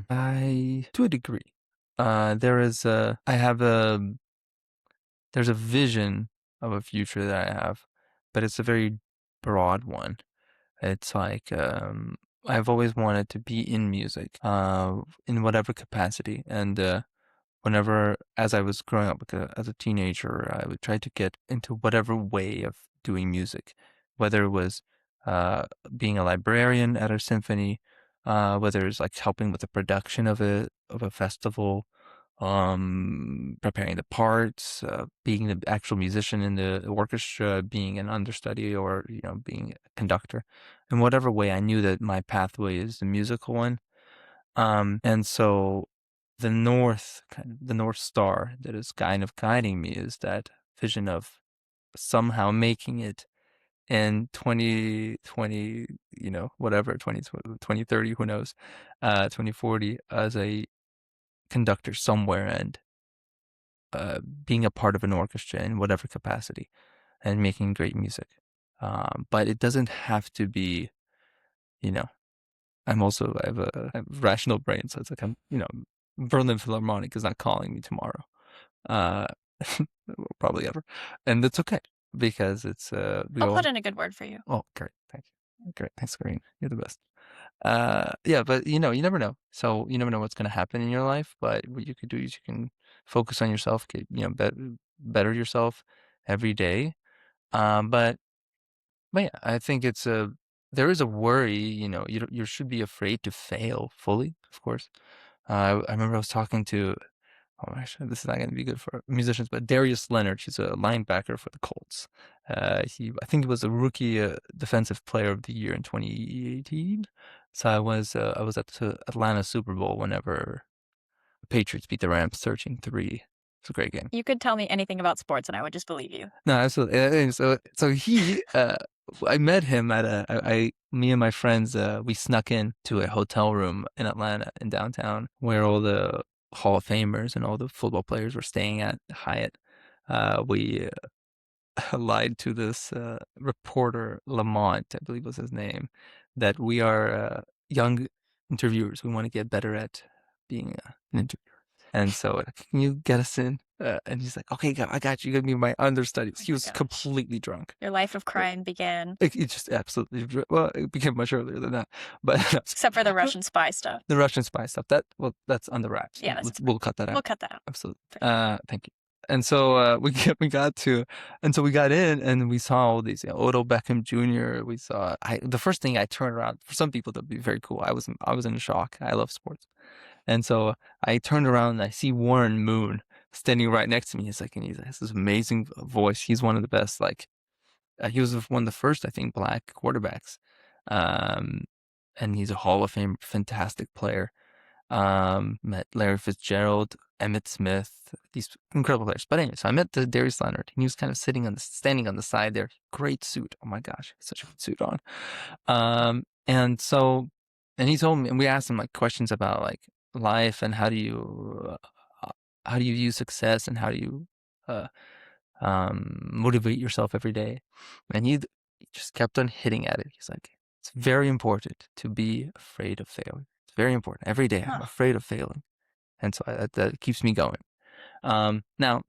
I to a degree. I have there's a vision of a future that I have, but it's a very broad one. It's like I've always wanted to be in music, in whatever capacity, and whenever, as I was growing up as a teenager, I would try to get into whatever way of doing music, whether it was uh, being a librarian at a symphony, whether it's like helping with the production of a festival, preparing the parts, being the actual musician in the orchestra, being an understudy, or being a conductor, in whatever way I knew that my pathway is the musical one. And so the North Star that is kind of guiding me is that vision of somehow making it in 2020, whatever, 2030, who knows, 2040 as a conductor somewhere and being a part of an orchestra in whatever capacity and making great music. But it doesn't have to be, you know, I have a rational brain, so it's like Berlin Philharmonic is not calling me tomorrow, uh, probably ever, and it's okay because it's we I'll all. put in a good word for you. Oh, great, thank you, great, thanks, Karine, you're the best. Yeah, but you never know. So you never know what's going to happen in your life. But what you could do is you can focus on yourself, get better yourself every day. But yeah, I think there is a worry, you should be afraid to fail fully, of course. I remember I was talking to, oh, actually, this is not going to be good for musicians, but Darius Leonard, he's a linebacker for the Colts. I think he was a rookie defensive player of the year in 2018. So I was at the Atlanta Super Bowl whenever the Patriots beat the Rams 13-3. It's a great game. You could tell me anything about sports and I would just believe you. No, absolutely. And so I met him at me and my friends, we snuck in to a hotel room in Atlanta in downtown where all the Hall of Famers and all the football players were staying at Hyatt. We lied to this reporter, Lamont, I believe was his name, that we are young interviewers. We want to get better at being an interviewer. And so, can you get us in? And he's like, okay, I got you. You're gonna be my understudy. Oh He my was gosh. completely drunk. Your life of crime began. It just absolutely, well, it became much earlier than that, but Except for the Russian spy stuff. the Russian spy stuff, that, well, that's on the wraps. Yeah, that's We'll cut that we'll out. cut that out. Absolutely. For sure. Thank you. And so we got to, and so we got in and we saw all these, Odell Beckham Jr. We saw, the first thing I turned around, for some people that'd be very cool. I was in shock. I love sports. And so I turned around and I see Warren Moon standing right next to me. And he's like, this amazing voice. He's one of the best, like, he was one of the first, I think, black quarterbacks. Um, and he's a Hall of Fame, fantastic player. Met Larry Fitzgerald, Emmitt Smith, these incredible players. But anyway, so I met the Darius Leonard, and he was kind of standing on the side there. Great suit. Oh my gosh, such a good suit on. And so, and he told me, and we asked him like questions about like life and how do you view success and how do you uh, motivate yourself every day. And he just kept on hitting at it. He's like, it's very important to be afraid of failure. It's very important. Every day I'm Huh. afraid of failing. And so that keeps me going. Now,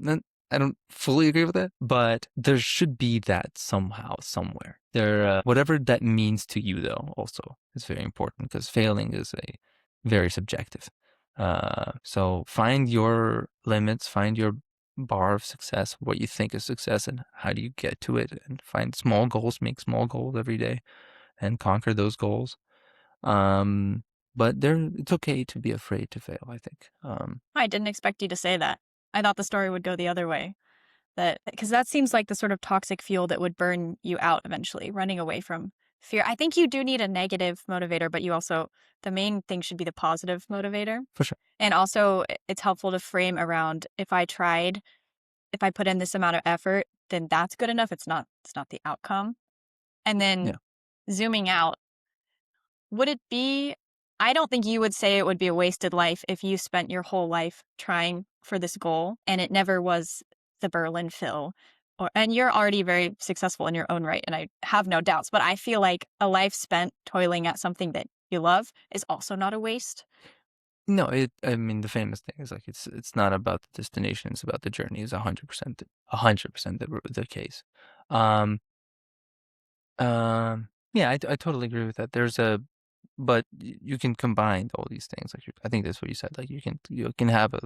I don't fully agree with it, but there should be that somehow, somewhere. Whatever that means to you, though, also is very important because failing is a very subjective. So find your limits, find your bar of success, what you think is success, and how do you get to it, and find small goals, make small goals every day, and conquer those goals. But it's okay to be afraid to fail, I think. I didn't expect you to say that. I thought the story would go the other way. Because that seems like the sort of toxic fuel that would burn you out eventually, running away from fear. I think you do need a negative motivator, but the main thing should be the positive motivator. For sure. And also, it's helpful to frame around if I put in this amount of effort, then that's good enough. It's not the outcome. And then Yeah. zooming out, would it be, I don't think you would say it would be a wasted life if you spent your whole life trying for this goal and it never was the Berlin Phil. And you're already very successful in your own right, and I have no doubts, but I feel like a life spent toiling at something that you love is also not a waste. No, I mean, the famous thing is like it's not about the destination; it's about the journey. Is 100% the case. Um, yeah, I totally agree with that. But you can combine all these things. Like I think that's what you said. Like you can have a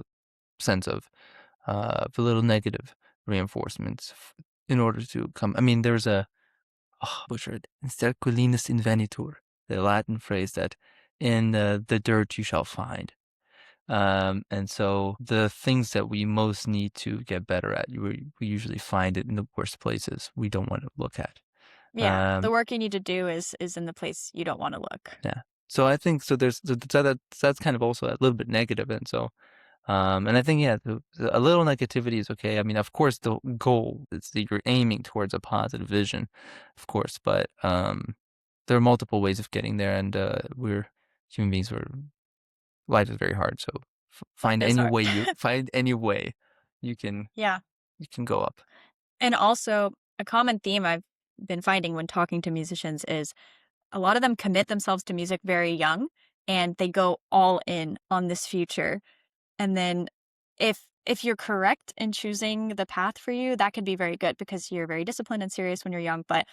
sense of the little negative reinforcements in order to come. I mean, there's a butchered "Insterculinus invenitur," the Latin phrase that in the dirt you shall find. And so the things that we most need to get better at, we usually find it in the worst places we don't want to look at. Yeah, the Um, work you need to do is in the place you don't want to look. yeah. So I think so. That's kind of also a little bit negative, and so and I think a little negativity is okay. I mean, of course, the goal is that you're aiming towards a positive vision, of course, but there are multiple ways of getting there, and we're human beings. Life is very hard, so Life is hard. find any way you can Yeah. go up. And also, a common theme I've been finding when talking to musicians is a lot of them commit themselves to music very young and they go all in on this future. And then if you're correct in choosing the path for you, that could be very good because you're very disciplined and serious when you're young. But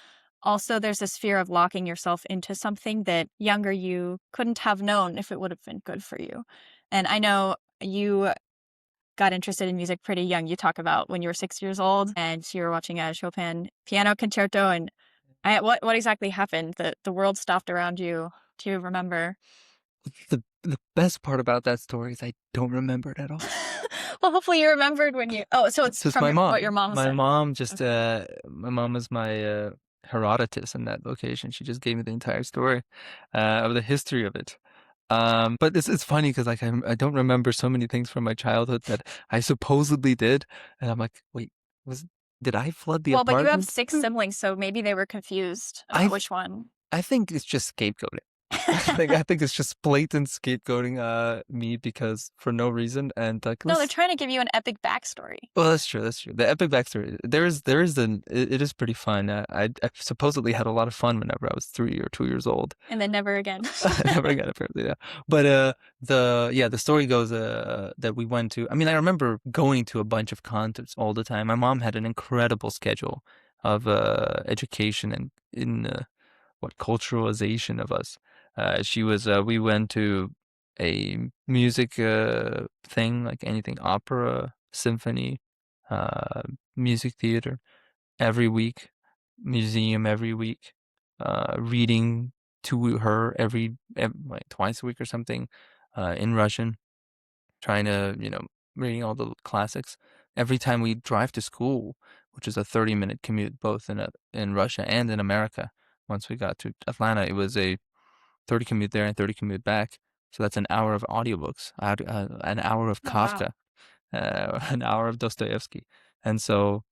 also there's this fear of locking yourself into something that younger you couldn't have known if it would have been good for you. And I know you got interested in music pretty young. You talk about when you were 6 years old and you were watching a Chopin piano concerto. And what exactly happened? The world stopped around you. Do you remember? The best part about that story is I don't remember it at all. Well, hopefully you remembered when you. Oh, so it's So it's from my what mom. your mom My said. mom just Okay. my mom is my Herodotus in that location. She just gave me the entire story of the history of it. But it's funny because like I don't remember so many things from my childhood that I supposedly did, and I'm like, wait, was did I flood the Well, but you have apartment? 6 siblings, so maybe they were confused I about which one. I think it's just scapegoating. I think it's just blatant scapegoating me because for no reason and like No, they're let's trying to give you an epic backstory. well that's true, that's true. The epic backstory it is pretty fun. I supposedly had a lot of fun whenever I was 3 or 2 years old. And then never again. Never again, apparently, yeah. But the story goes that we went to. I mean, I remember going to a bunch of concerts all the time. My mom had an incredible schedule of education and in what culturalization of us. She was we went to a music thing like anything opera, symphony, uh, music theater every week, museum every week, reading to her every like twice a week or something, in Russian, trying to, reading all the classics. Every time we drive to school, which is a 30-minute commute, both in Russia and in America. Once we got to Atlanta, it was a 30 commute there and 30 commute back. So that's an hour of audiobooks, an hour of Oh, wow. Kafka, an hour of Dostoevsky. And so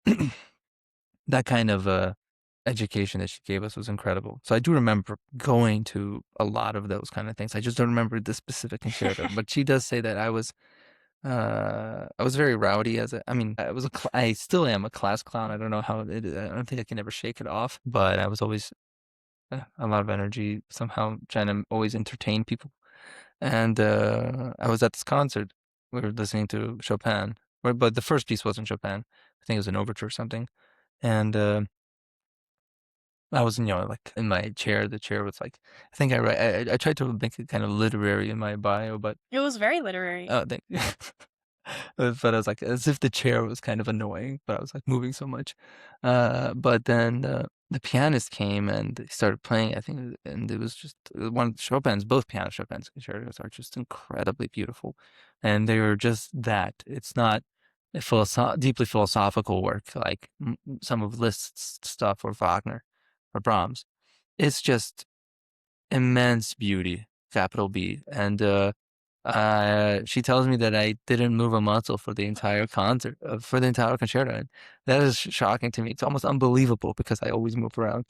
that kind of education that she gave us was incredible. So I do remember going to a lot of those kind of things. I just don't remember the specific concerto, but she does say that I was very rowdy I mean, I still am a class clown. I don't know how I don't think I can ever shake it off, but I was always a lot of energy, somehow trying to always entertain people. And I was at this concert. We were listening to Chopin, but the first piece wasn't Chopin. I think it was an overture or something. And I was, like in my chair. The chair was like, I think I tried to make it kind of literary in my bio, but It was very literary. thank but I was like, as if the chair was kind of annoying, but I was like moving so much. But then the pianist came and he started playing, I think, and it was just one of Chopin's, both Chopin's concertos are just incredibly beautiful. And they were just that. It's not a deeply philosophical work like some of Liszt's stuff or Wagner or Brahms. It's just immense beauty, capital B. And she tells me that I didn't move a muscle for the entire concert, for the entire concerto. And that is shocking to me. It's almost unbelievable because I always move around.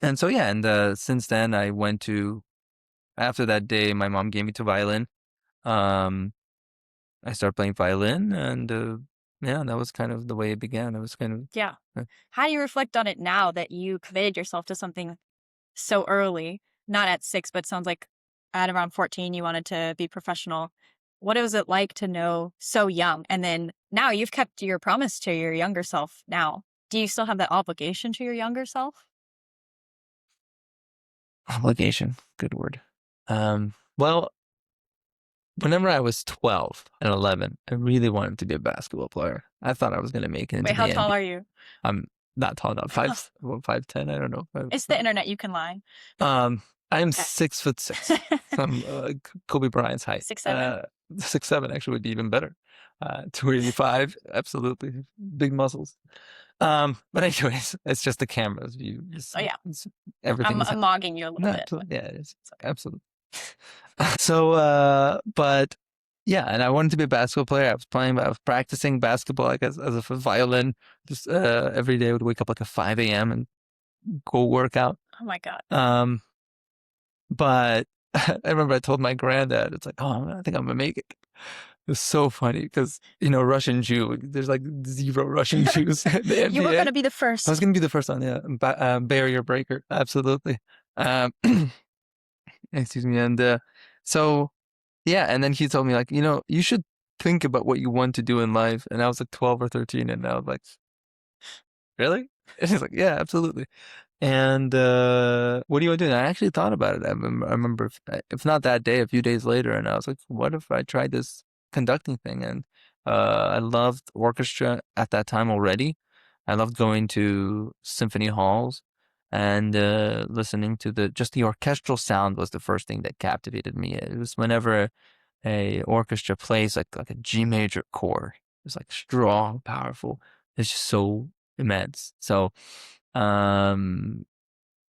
And so, yeah, and since then after that day, my mom gave me to violin. Um, I started playing violin and yeah, that was kind of the way it began. It was kind of, Yeah. uh, How do you reflect on it now that you committed yourself to something so early? Not at 6, but sounds like at around 14 you wanted to be professional. What was it like to know so young? And then now you've kept your promise to your younger self now. Do you still have that obligation to your younger self? obligation. Good word. Well, whenever I was 12 and 11, I really wanted to be a basketball player. I thought I was going to make it Wait, into how the tall NBA. are you? I'm not tall enough. Well, 5'10", I don't know. It's the internet, you can lie. Um, I'm Okay. 6'6". I'm Kobe Bryant's height. 6'7"? 6'7" actually would be even better. 285, absolutely. Big muscles. But anyways, it's just the camera's view. Oh, yeah. Everything is, I'm mogging you a little no, bit, but absolutely, yeah, it is. it's okay. Absolutely. So, but yeah, and I wanted to be a basketball player. I was practicing basketball, like as a violin, just every day. I would wake up like at 5 a.m. and go work out. Oh my God. Um, but I remember I told my granddad, it's like, oh, I think I'm gonna make it. It was so funny because, Russian Jew, there's like zero Russian Jews in the You were NBA. going to be the I was first. gonna be the first one, yeah, barrier breaker, absolutely. Um, excuse me, and so yeah, and then he told me like, you should think about what you want to do in life, and I was like 12 or 13, and I was like, really? And he's like, yeah, absolutely. And what do you want to do? And I actually thought about it. I remember, if not that day, a few days later, and I was like, what if I tried this conducting thing? And I loved orchestra at that time already. I loved going to symphony halls and listening to just the orchestral sound was the first thing that captivated me. It was whenever a orchestra plays like a G major chord. It's like strong, powerful. It's just so immense. So, um,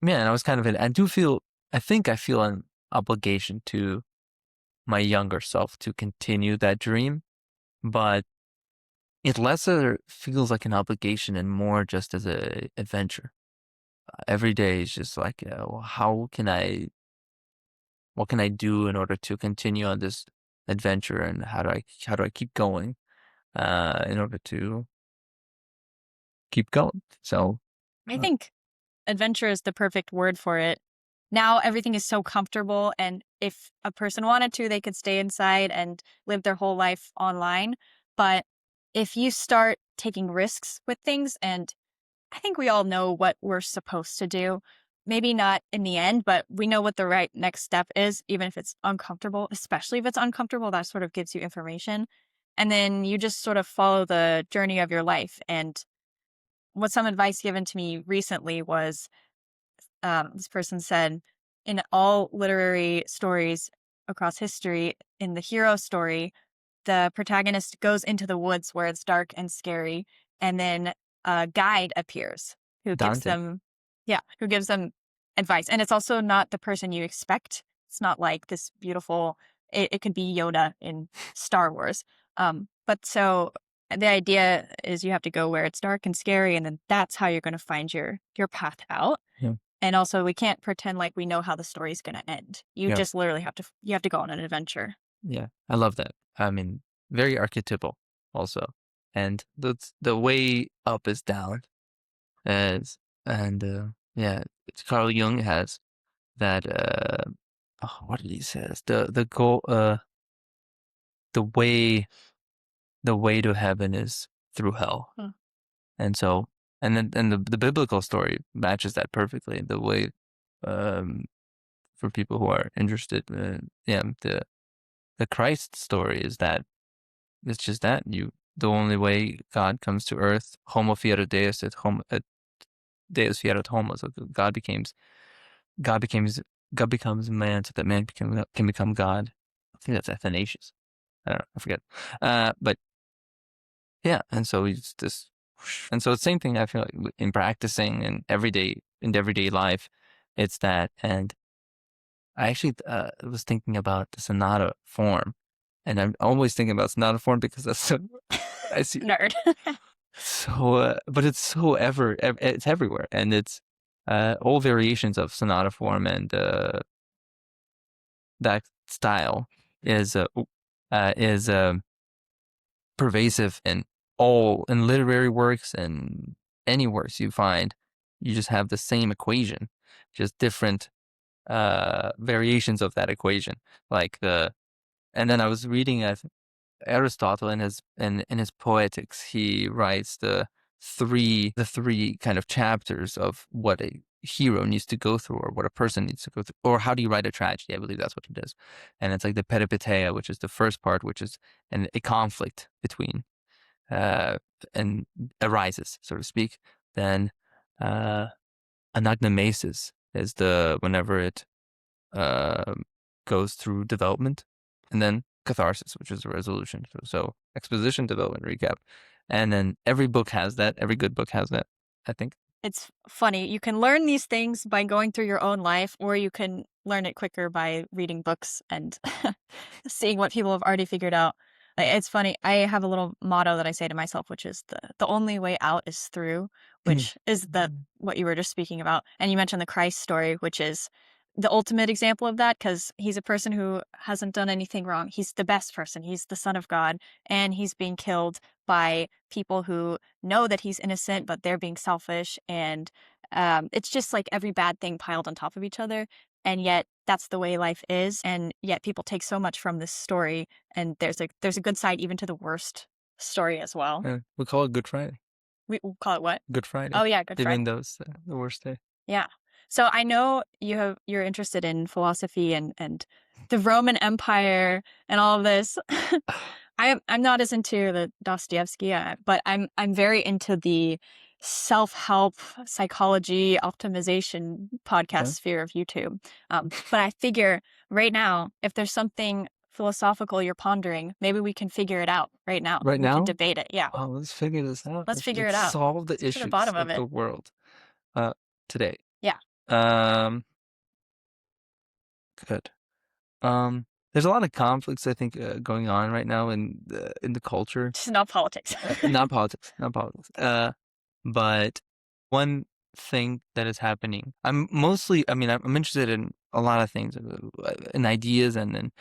yeah, and I was kind of I think I feel an obligation to my younger self to continue that dream, but it lesser feels like an obligation and more just as a adventure. every day is just like, well, what can I do in order to continue on this adventure, and how do I keep going in order to keep going? So, I uh, think adventure is the perfect word for it. Now everything is so comfortable, and if a person wanted to, they could stay inside and live their whole life online. But if you start taking risks with things, and I think we all know what we're supposed to do, maybe not in the end, but we know what the right next step is, even if it's uncomfortable, especially if it's uncomfortable, that sort of gives you information. And then you just sort of follow the journey of your life. And what some advice given to me recently was this person said, in all literary stories across history, in the hero story, the protagonist goes into the woods where it's dark and scary, and then a guide appears who gives daunting. them, yeah, who gives them advice. And it's also not the person you expect. It's not like this beautiful. It could be Yoda in Star Wars. But so the idea is you have to go where it's dark and scary, and then that's how you're going to find your path out. Yeah, And also, we can't pretend like we know how the story's going to end. You yeah, just literally have to go on an adventure. yeah. I love that. I mean, very archetypal also, and the way up is down, as and yeah, Carl Jung has that. Oh, what did he says? The goal. The way the way to heaven is through hell. Hmm. And so, and the biblical story matches that perfectly. The way, um, for people who are interested, yeah, the Christ story is that it's just that the only way God comes to earth, homo fiat Deus et Deus fiat homo. So God becomes God becomes man, so that man can become God. I think that's Athanasius. I don't know, I forget. But yeah, and so it's this, and so the same thing I feel like in practicing and everyday life, it's that. And I actually was thinking about the sonata form, and I'm always thinking about sonata form because that's so I see Nerd. so, but it's so it's everywhere, and it's all variations of sonata form, and that style is is pervasive in literary works and any works you find. You just have the same equation, just different variations of that equation. Like and then I was reading Aristotle in his Poetics. He writes the three kind of chapters of what a hero needs to go through, or what a person needs to go through, or how do you write a tragedy? I believe that's what it is. And it's like the peripeteia, which is the first part, which is a conflict between uh, and arises, so to speak. Then uh, anagnomesis is whenever it uh, goes through development, and then catharsis, which is a resolution. So exposition, development, recap, and then every book has that. Every good book has that, I think. It's funny. You can learn these things by going through your own life, or you can learn it quicker by reading books and seeing what people have already figured out. It's funny. I have a little motto that I say to myself, which is the only way out is through, which is what you were just speaking about. And you mentioned the Christ story, which is the ultimate example of that, because he's a person who hasn't done anything wrong. He's the best person. He's the son of God, and he's being killed by people who know that he's innocent, but they're being selfish. And it's just like every bad thing piled on top of each other. And yet that's the way life is. And yet people take so much from this story. And there's a good side even to the worst story as well. We call it Good Friday. We'll call it what? Good Friday, Oh yeah, Good even Friday. though it's the worst day. Yeah. So I know you're interested in philosophy and the Roman Empire and all of this. I'm not as into the Dostoevsky, but I'm very into the self-help psychology optimization podcast Yeah. sphere of YouTube. But I figure right now, if there's something philosophical you're pondering, maybe we can figure it out right now. Right We can now, debate it. Yeah, oh, let's figure this out. let's figure it Let's out. solve the Let's get to the issues bottom of of it. the world today. Yeah. Um, Good. There's a lot of conflicts, I think, going on right now in the culture. Just not politics. Not politics, not politics. But one. think that is happening. I'm mostly, I mean, I'm interested in a lot of things, in ideas and in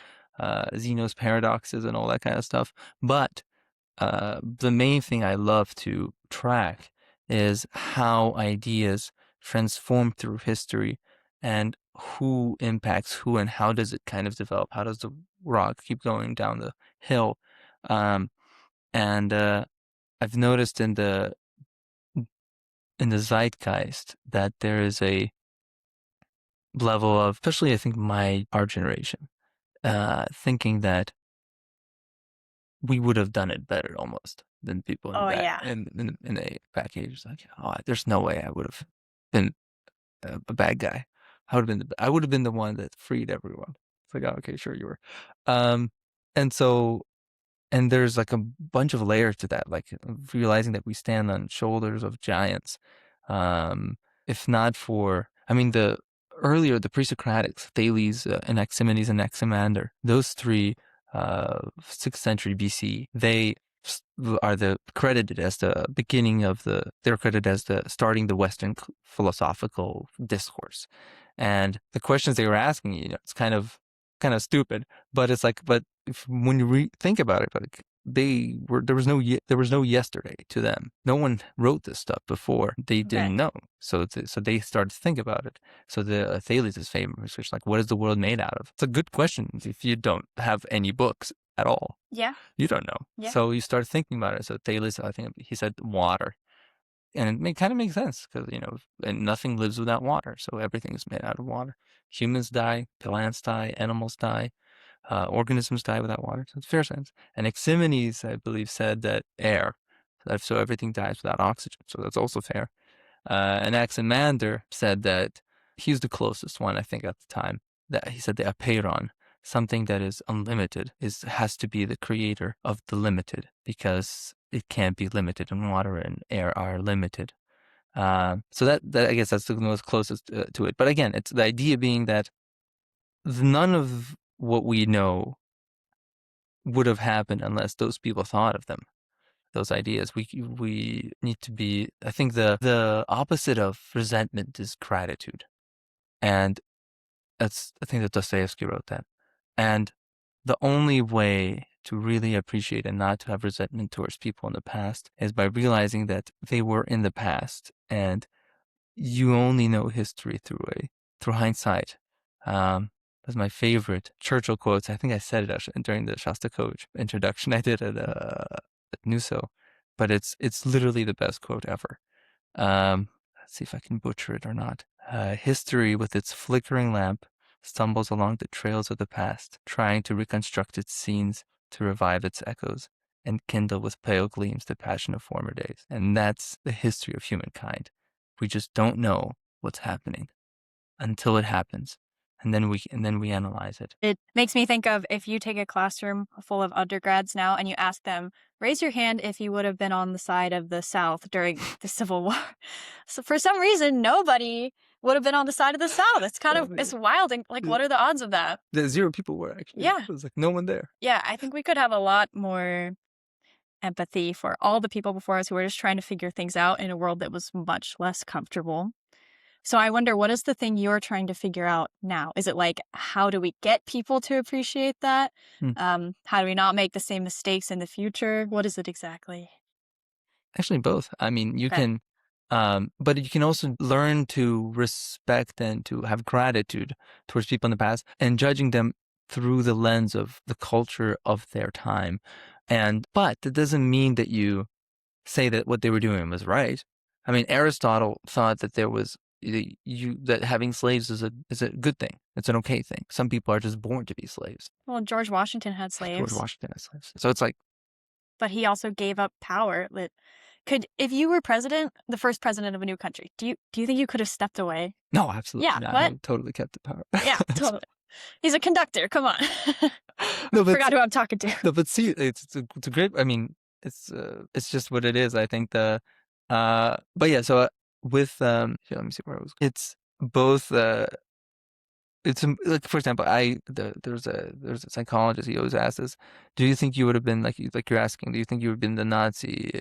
Zeno's paradoxes and all that kind of stuff. But the main thing I love to track is how ideas transform through history and who impacts who and how does it kind of develop? How does the rock keep going down the hill? Um, and I've noticed in the zeitgeist that there is a level of, especially I think our generation, thinking that we would have done it better almost than people in Oh back yeah. in a back age. It's like, oh, there's no way I would have been a bad guy. I would have been the one that freed everyone. It's like, oh, okay, sure you were. Um, and so and there's like a bunch of layers to that, like realizing that we stand on shoulders of giants. Um, if not for, I mean, the pre-Socratics, Thales, Anaximenes, and Anaximander, those three, 6th century BC, they are credited as the beginning of they're credited as the starting the Western philosophical discourse. And the questions they were asking, it's kind of stupid, but it's like, but when you think about it, like there was no yesterday to them. No one wrote this stuff before. They didn't Okay. know, so they started to think about it. So the Thales is famous, which is like, what is the world made out of? It's a good question if you don't have any books at all. Yeah. You don't know. Yeah. So you start thinking about it. So Thales, I think he said water. And it kind of makes sense because, and nothing lives without water. So everything is made out of water. Humans die, plants die, animals die, organisms die without water. So it's fair sense. And Anaximenes, I believe, said that air. So everything dies without oxygen. So that's also fair. And Anaximander said that he's the closest one, I think, at the time. That he said the apeiron, something that is unlimited, has to be the creator of the limited because it can't be limited, and water and air are limited. So that I guess that's the most closest to it. But again, it's the idea being that none of what we know would have happened unless those people thought of them. Those ideas. We need to be. I think the opposite of resentment is gratitude, and I think that Dostoevsky wrote that. And the only way to really appreciate and not to have resentment towards people in the past is by realizing that they were in the past, and you only know history through hindsight. That's my favorite Churchill quotes. I think I said it during the Shostakovich introduction I did at Nuso, but it's literally the best quote ever. Let's see if I can butcher it or not. History, with its flickering lamp, stumbles along the trails of the past, trying to reconstruct its scenes, to revive its echoes, and kindle with pale gleams the passion of former days. And that's the history of humankind. We just don't know what's happening until it happens, and then we analyze it. It makes me think of if you take a classroom full of undergrads now and you ask them, raise your hand if you would have been on the side of the South during the Civil War. So for some reason, nobody would have been on the side of the South. It's kind of, it's wild. And like, what are the odds of that? The zero people were actually. Yeah. It was like no one there. Yeah. I think we could have a lot more empathy for all the people before us who were just trying to figure things out in a world that was much less comfortable. So I wonder, what is the thing you're trying to figure out now? Is it like, how do we get people to appreciate that? How do we not make the same mistakes in the future? What is it exactly? Actually, both. I mean, you Okay. can, but you can also learn to respect and to have gratitude towards people in the past and judging them through the lens of the culture of their time. But that doesn't mean that you say that what they were doing was right. I mean, Aristotle thought that that having slaves is a good thing. It's an okay thing. Some people are just born to be slaves. Well, George Washington had George slaves, Washington has slaves. So it's like, but he also gave up power. If you were president, the first president of a new country, do you think you could have stepped away? no, absolutely Yeah. not. What? I totally kept the power. Yeah, totally. He's a conductor. Come on. No, but Forgot who I'm talking to. no, but see, it's a great. I mean, it's just what it is. I think but yeah. So with here, let me see where I was. It's both. Like for example, there's a psychologist. He always asks us, "Do you think you would have been like you're asking? Do you think you would have been the Nazi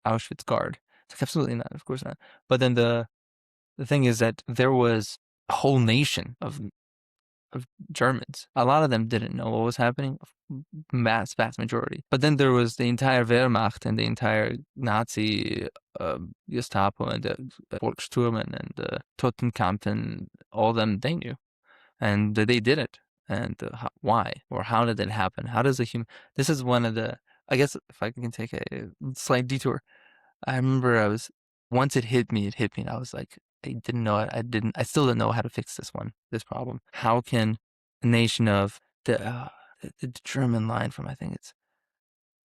Auschwitz guard?" It's like absolutely not. Of course not. But then the thing is that there was a whole nation of Germans. A lot of them didn't know what was happening, vast majority. But then there was the entire Wehrmacht and the entire Nazi Gestapo and the Volkssturmen and the Totenkampen, all of them, they knew. And they did it. And why? Or how did it happen? How does a human... This is one of the... I guess if I can take a slight detour, I remember once it hit me, and I was like, I didn't know it. I still didn't know how to fix this problem. How can a nation of the German line from, I think it's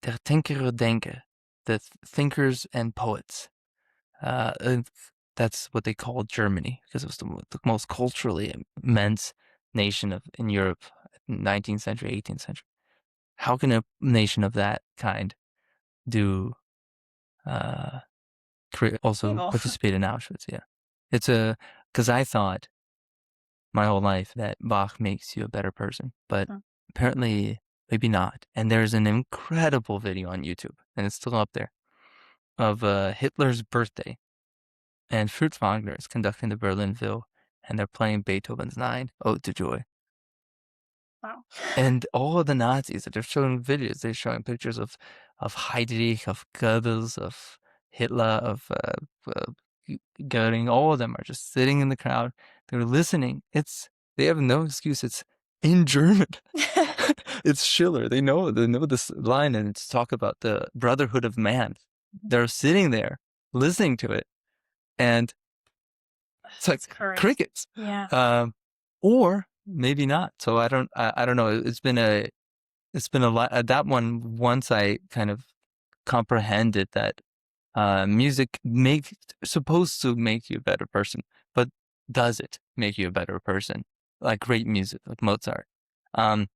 Der Denker und Denker, the thinkers and poets. That's what they called Germany because it was the most culturally immense nation in Europe, 19th century, 18th century. How can a nation of that kind do also Evil. participate in Auschwitz? Yeah, it's because I thought my whole life that Bach makes you a better person, but apparently maybe not. And there's an incredible video on YouTube, and it's still up there, of Hitler's birthday, and Fritz Wagner is conducting the Berlinville, and they're playing Beethoven's Nine, Ode to Joy. Wow. And all of the Nazis that they're showing videos, they're showing pictures of Heydrich, of Goebbels, of Hitler, of Goering. All of them are just sitting in the crowd. They're listening. They have no excuse. It's in German. It's Schiller. They know this line, and it's talk about the brotherhood of man. They're sitting there listening to it, and it's like crickets. Yeah. Or maybe not. So I don't know. It's been a lot. That one, once I kind of comprehended that music supposed to make you a better person, but does it make you a better person? Like great music, like Mozart. So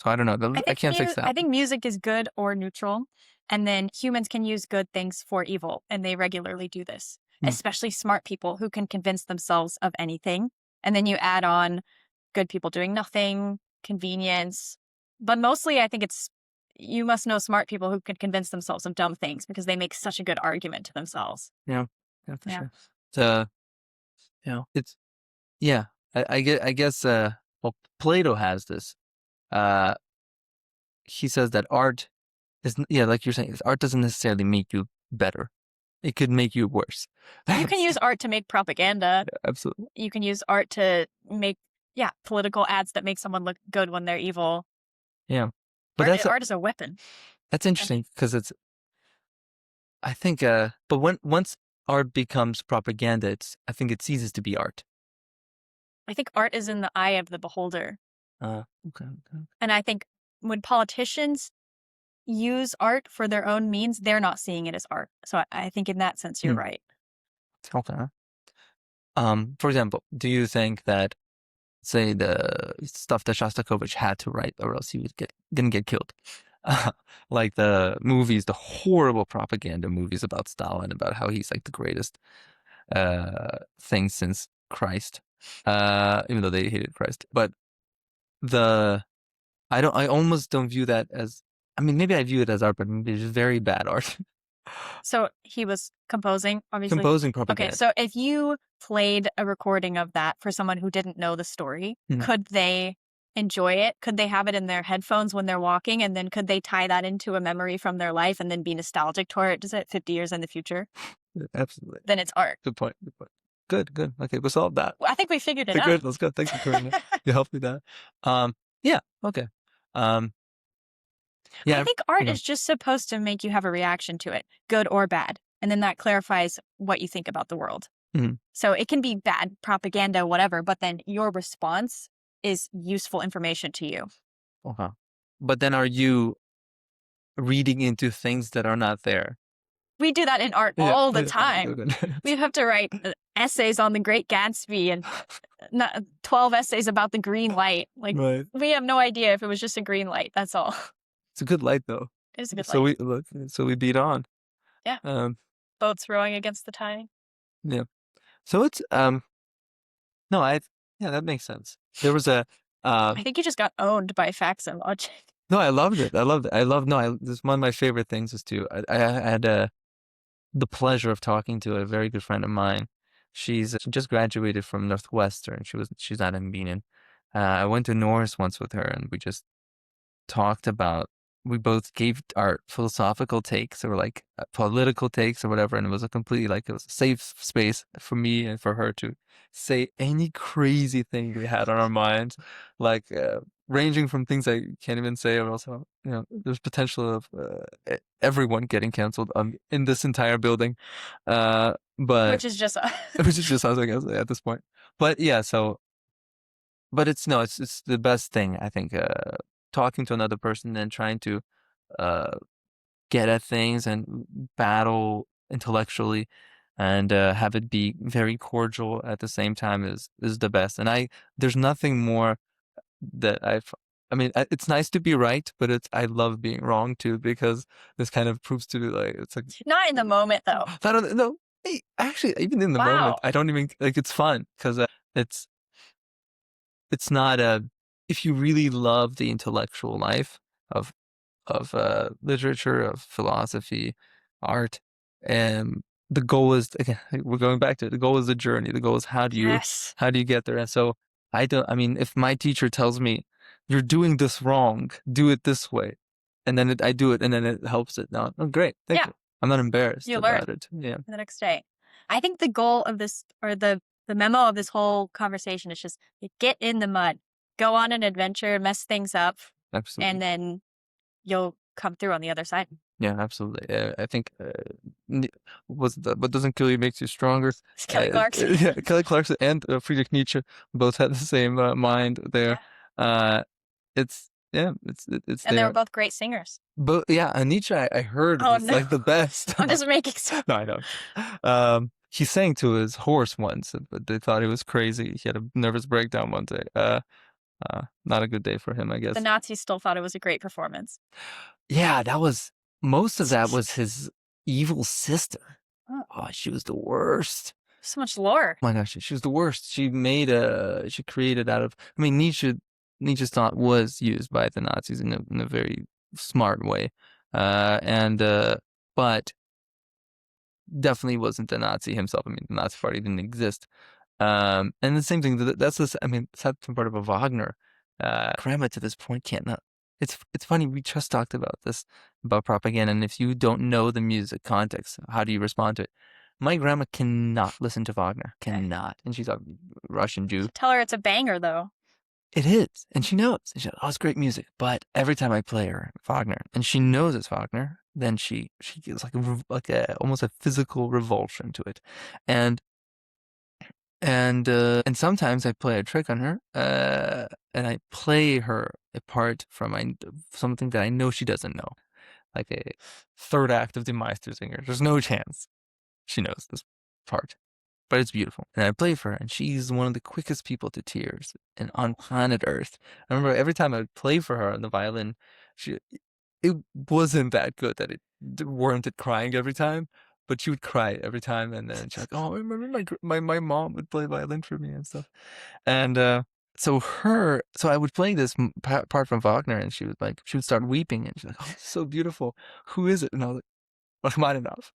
I don't know. I can't fix that. I think music is good or neutral, and then humans can use good things for evil, and they regularly do this. Especially smart people who can convince themselves of anything. And then you add on good people doing nothing, convenience. But mostly I think you must know smart people who can convince themselves of dumb things because they make such a good argument to themselves. Yeah, for sure. So, I guess, well, Plato has this. He says that art is, like you're saying, art doesn't necessarily make you better. It could make you worse. You can use art to make propaganda. Yeah, absolutely. You can use art to make, political ads that make someone look good when they're evil. Yeah. But art is a weapon. That's interesting because I think, but once art becomes propaganda, I think it ceases to be art. I think art is in the eye of the beholder. Okay. And I think when politicians use art for their own means, they're not seeing it as art. So I think in that sense, you're right. Okay. For example, do you think that, say, the stuff that Shostakovich had to write, or else he was gonna get killed, like the movies, the horrible propaganda movies about Stalin, about how he's like the greatest thing since Christ, even though they hated Christ, but I almost don't view that as, I mean, maybe I view it as art, but maybe it's very bad art. So he was composing, obviously. Composing propaganda. Okay, so if you played a recording of that for someone who didn't know the story, could they enjoy it? Could they have it in their headphones when they're walking? And then could they tie that into a memory from their life and then be nostalgic toward it 50 years in the future? Absolutely. Then it's art. Good point. Good. Okay, we'll solve that. Well, I think we figured it out. Good, let's go. Thank you, Corinna. You helped me with that. Yeah, okay. I think art is just supposed to make you have a reaction to it, good or bad. And then that clarifies what you think about the world. So it can be bad propaganda, whatever, but then your response is useful information to you. Okay. But then are you reading into things that are not there? We do that in art all the time. We have to write essays on the Great Gatsby and 12 essays about the green light. Like, we have no idea if it was just a green light. That's all. It's a good light, though. It is a good light. So we beat on. Yeah. Boats rowing against the tide. Yeah. So it's that makes sense. There was a I think you just got owned by facts and logic. No, I loved it. This one of my favorite things is I had the pleasure of talking to a very good friend of mine, She just graduated from Northwestern. She's not in Bienen. I went to Norris once with her, and we just talked about we both gave our philosophical takes or like political takes or whatever, and it was a completely like it was a safe space for me and for her to say any crazy thing we had on our minds, like ranging from things I can't even say, or also there's potential of everyone getting canceled in this entire building, but Which is just which is just us, I guess, at this point. But yeah, so but it's no, it's the best thing I think. Talking to another person and trying to uh, get at things and battle intellectually and have it be very cordial at the same time is the best. And there's nothing more that I mean, it's nice to be right, but I love being wrong too because this kind of proves to be like it's like not in the moment though. I don't know. Hey, actually, even in the moment, Wow. I don't even like it's fun because it's it's not a if you really love the intellectual life of literature, of philosophy, art, and the goal is again we're going back to it. The goal is the journey. The goal is Yes. how do you get there? And so I mean if my teacher tells me you're doing this wrong, do it this way, and then I do it and then it helps it. No, oh, great, thank Yeah. you. I'm not embarrassed You learn about it. Yeah, the next day. I think the goal of this or the memo of this whole conversation is just get in the mud, go on an adventure, mess things up, and absolutely. then you'll come through on the other side. Yeah, absolutely. I think n- what doesn't kill you makes you stronger. It's Kelly Clarkson. Yeah, Kelly Clarkson and Friedrich Nietzsche both had the same mind there. Yeah. Uh, it's And they were there. both great singers. But yeah, Nietzsche I heard Oh was no. like the best. I'm just making No, I don't. He sang to his horse once, but they thought he was crazy. He had a nervous breakdown one day. Not a good day for him, I the guess. Nazis still thought it was a great performance. Yeah, that was most of that was his evil sister. Oh, Oh, she was the worst. so much lore. Oh my gosh, she was the worst. She created out of, I mean, Nietzsche's thought was used by the Nazis in a very smart way. And but definitely wasn't a Nazi himself. I mean, the Nazi party didn't exist. And the same thing, that's this, I mean, that's part of a Wagner. Grandma to this point can't not. It's funny, we just talked about this, about propaganda, and if you don't know the music context, how do you respond to it? My grandma cannot listen to Wagner, cannot. And she's a Russian Jew. Tell her it's a banger though. It is, and she knows. And she's like, oh, it's great music. But every time I play her Wagner, and she knows it's Wagner, then she gets like a almost a physical revulsion to it, and and sometimes I play a trick on her, and I play her a part from something that I know she doesn't know, like a third act of the Meistersinger. There's no chance she knows this part, but it's beautiful. And I play for her, and she's one of the quickest people to tears and on planet Earth. I remember every time I would play for her on the violin, she it wasn't that good that it warranted crying every time, but she would cry every time, and then she's like, "Oh, I remember my mom would play violin for me and stuff." And so I would play this part from Wagner, and she would start weeping, and she's like, "Oh, it's so beautiful. Who is it?" And I was like, "Mine enough."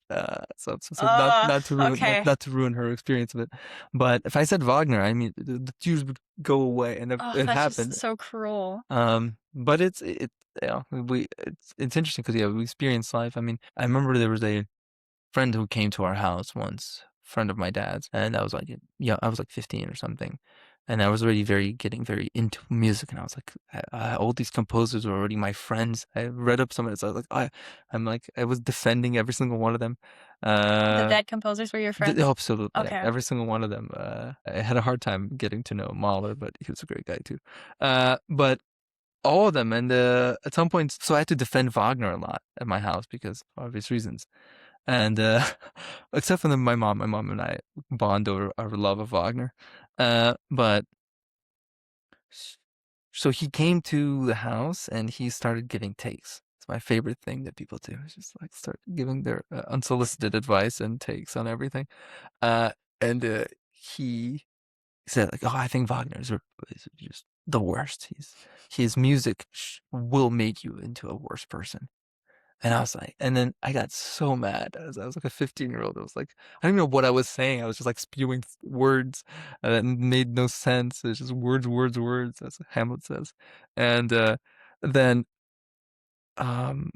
So Okay. not to ruin her experience of it, but if I said Wagner, I mean the tears would go away, and Oh, it that's just happened. so cruel. But it's interesting because yeah, we experience life. I mean, I remember there was a friend who came to our house once, friend of my dad's, and I was like, yeah, I was like 15 or something, and I was already getting very into music, and I was like, all these composers were already my friends. I read up some of it, so I was like, I'm like, I was defending every single one of them. The Uh, dead composers were your friends? Absolutely, yeah, Okay. every single one of them. I had a hard time getting to know Mahler, but he was a great guy too. But all of them, and at some point, so I had to defend Wagner a lot at my house because of obvious reasons. And except for my mom and I bond over our love of Wagner. But so he came to the house and he started giving takes. It's my favorite thing that people do. Is just like start giving their unsolicited advice and takes on everything. Uh, and he said like, "Oh, I think is just the worst. His music will make you into a worse person." And I was like, and then I got so mad. I was like a 15-year-old. I was like, I don't even know what I was saying. I was just like spewing words that made no sense. It's just words, words, words. That's what Hamlet says. And then, um,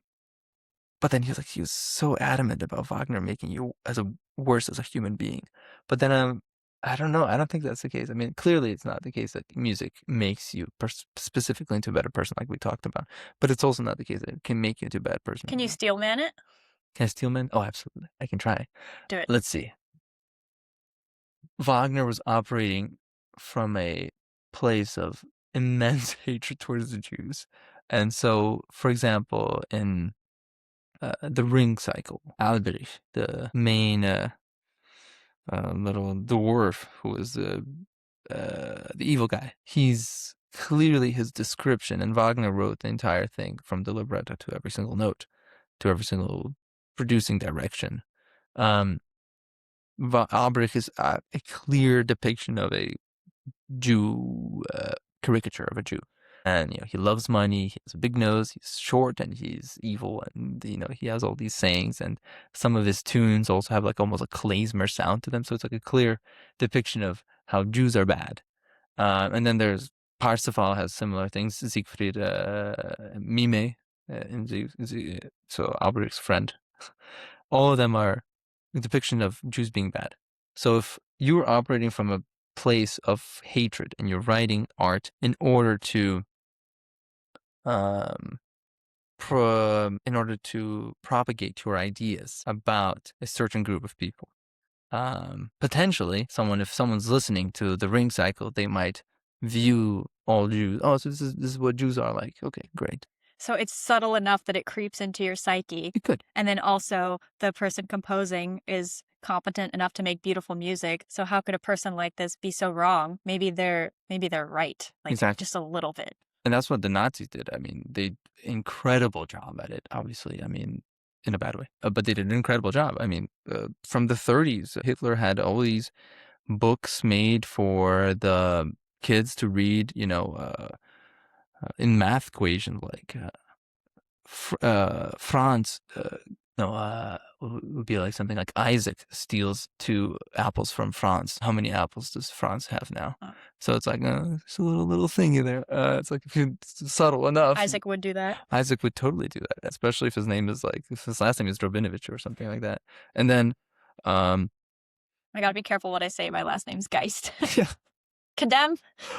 but then he was so adamant about Wagner making you as a worse as a human being. But then I don't know. I don't think that's the case. I mean, clearly it's not the case that music makes you specifically into a better person, like we talked about. But it's also not the case that it can make you into a bad person. Can you steelman it? Can I Steelman? Oh, absolutely. I can try. Do it. Let's see. Wagner was operating from a place of immense hatred towards the Jews. And so, for example, in the Ring Cycle, Albrecht, the main little dwarf who was the evil guy, he's clearly his description, and Wagner wrote the entire thing from the libretto to every single note, to every single producing direction. Um, Albrecht is a clear depiction of a Jew, caricature of a Jew. And, he loves money, he has a big nose, he's short, and he's evil, and, he has all these sayings, and some of his tunes also have like almost a klezmer sound to them, so it's like a clear depiction of how Jews are bad. And then there's Parsifal has similar things, Siegfried, Mime, so Albrecht's friend. All of them are a depiction of Jews being bad. So if you're operating from a place of hatred and you're writing art in order to um in order to propagate your ideas about a certain group of people, potentially if someone's listening to the Ring Cycle, they might view all Jews, oh, so this is what Jews are like. Okay, great. So it's subtle enough that it creeps into your psyche. It could. And then also the person composing is competent enough to make beautiful music. So how could a person like this be so wrong? Maybe they're right. Like Exactly. just a little bit. And that's what the Nazis did. I mean, they incredible job at it, obviously. I mean, in a bad way, but they did an incredible job. I mean, from the 30s, Hitler had all these books made for the kids to read, in math equations, like Franz, would be like something like Isaac steals 2 apples from Franz. How many apples does Franz have now? So it's like it's a little thingy there. It's like if you're subtle enough. Isaac would do that. Isaac would totally do that, especially if his last name is Drobinovich or something like that. And then, I gotta be careful what I say. My last name's Geist. Yeah. Condemn.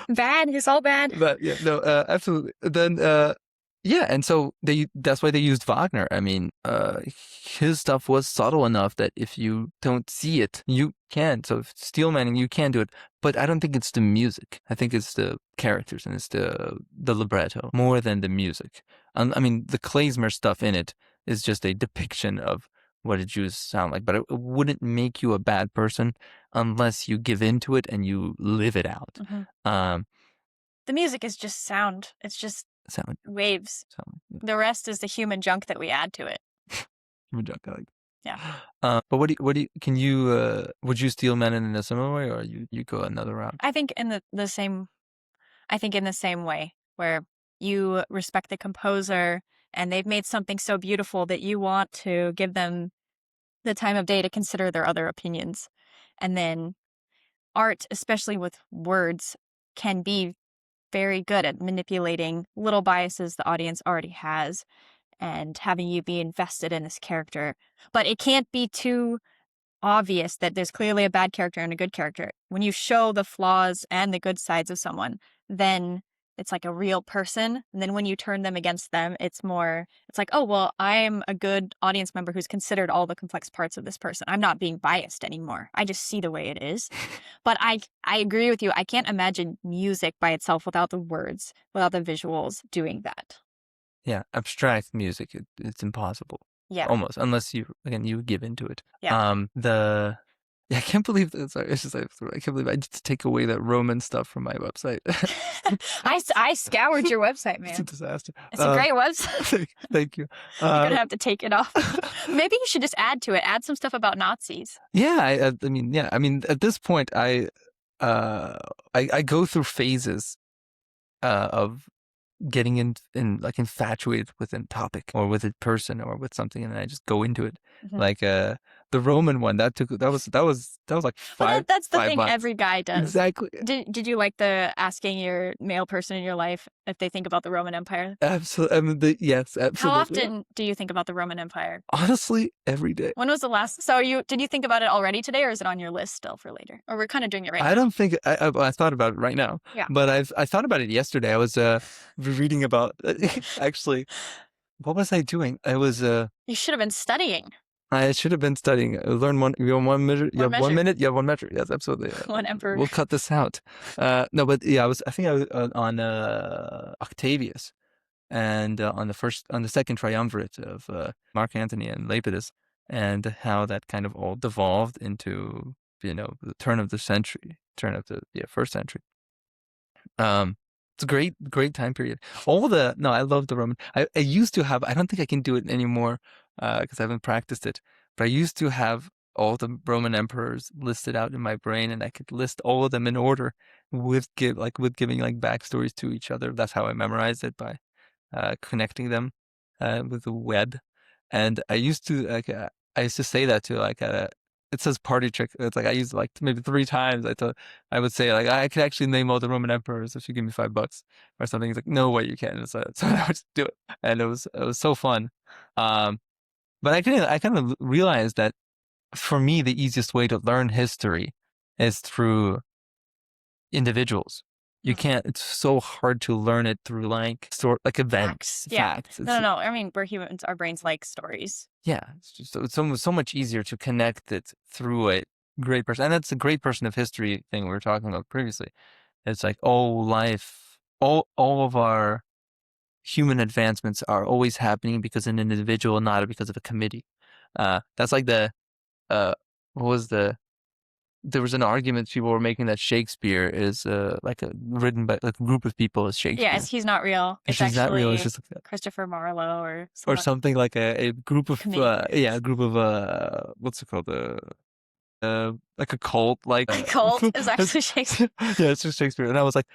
Bad. It's all bad. But yeah, no, absolutely. Then, yeah, and so that's why they used Wagner. I mean, his stuff was subtle enough that if you don't see it, you can't. So Steelmanning, you can do it. But I don't think it's the music. I think it's the characters and it's the libretto more than the music. I mean, the klezmer stuff in it is just a depiction of what a Jews sound like, but it wouldn't make you a bad person unless you give into it and you live it out. Mm-hmm. The music is just sound. It's just waves. Yeah. The rest is the human junk that we add to it. Human junk, I like. Yeah. But would you Steelman it in a similar way, or you go another route? I think in the same way, where you respect the composer and they've made something so beautiful that you want to give them the time of day to consider their other opinions. And then art, especially with words, can be very good at manipulating little biases the audience already has and having you be invested in this character. But it can't be too obvious that there's clearly a bad character and a good character. When you show the flaws and the good sides of someone, then it's like a real person. And then when you turn them against them, it's like, oh, well, I'm a good audience member who's considered all the complex parts of this person. I'm not being biased anymore. I just see the way it is. But I agree with you. I can't imagine music by itself without the words, without the visuals doing that. Yeah, abstract music, it's impossible. Yeah. Almost, unless you give into it. Yeah. I can't believe that. Sorry, it's just I can't believe I need to take away that Roman stuff from my website. I scoured your website, man. It's a disaster. It's a great website. Thank you. You're gonna have to take it off. Maybe you should just add to it. Add some stuff about Nazis. Yeah, I mean, at this point, I go through phases of getting in like infatuated with a topic or with a person or with something, and I just go into it. Mhm. Like the Roman one that was like Well, that's the five thing months. every guy does. Exactly. Did you like the asking your male person in your life if they think about the Roman Empire? Absolutely. I mean, yes, How absolutely. often do you think about the Roman Empire? Honestly, every day. When was the last? So did you think about it already today, or is it on your list still for later? Or we're kind of doing it right I now? don't think I thought about it right now, Yeah. but I thought about it yesterday. I was reading about actually what was I doing? I was You should have been studying. I should have been studying. Learn one. You have 1 minute. You One have one measure. minute. You have 1 measure. Yes, absolutely. One emperor. We'll cut this out. No, but yeah, I think I was on Octavius, and on the second triumvirate of Mark Antony and Lepidus, and how that kind of all devolved into the turn of the first century. It's a great time period. No, I love the Roman. I used to have. I don't think I can do it anymore because I haven't practiced it. But I used to have all the Roman emperors listed out in my brain, and I could list all of them in order with giving like backstories to each other. That's how I memorized it, by connecting them with the web. And I used to say that to it says party trick. It's like I used it like maybe 3 times. I would say like I could actually name all the Roman emperors if you give me $5 or something. He's like, no way you can. So I would just do it, and it was so fun. Um, but I kind of realized that for me the easiest way to learn history is through individuals. You can't. It's so hard to learn it through like events, Facts. Yeah. facts. No. I mean, we're humans. Our brains like stories. Yeah, it's just so much easier to connect it through a great person, and that's a great person of history thing we were talking about previously. It's like all of our human advancements are always happening because of an individual, not because of a committee. That's like uh, what was there was an argument people were making that Shakespeare is written by like a group of people as Shakespeare. Yes, he's not real. It's She's not real. It's actually just like Christopher Marlowe or something like a group of committee. a group of what's it called, like a cult, like Cult is actually Shakespeare. yeah, it's just Shakespeare. And I was like,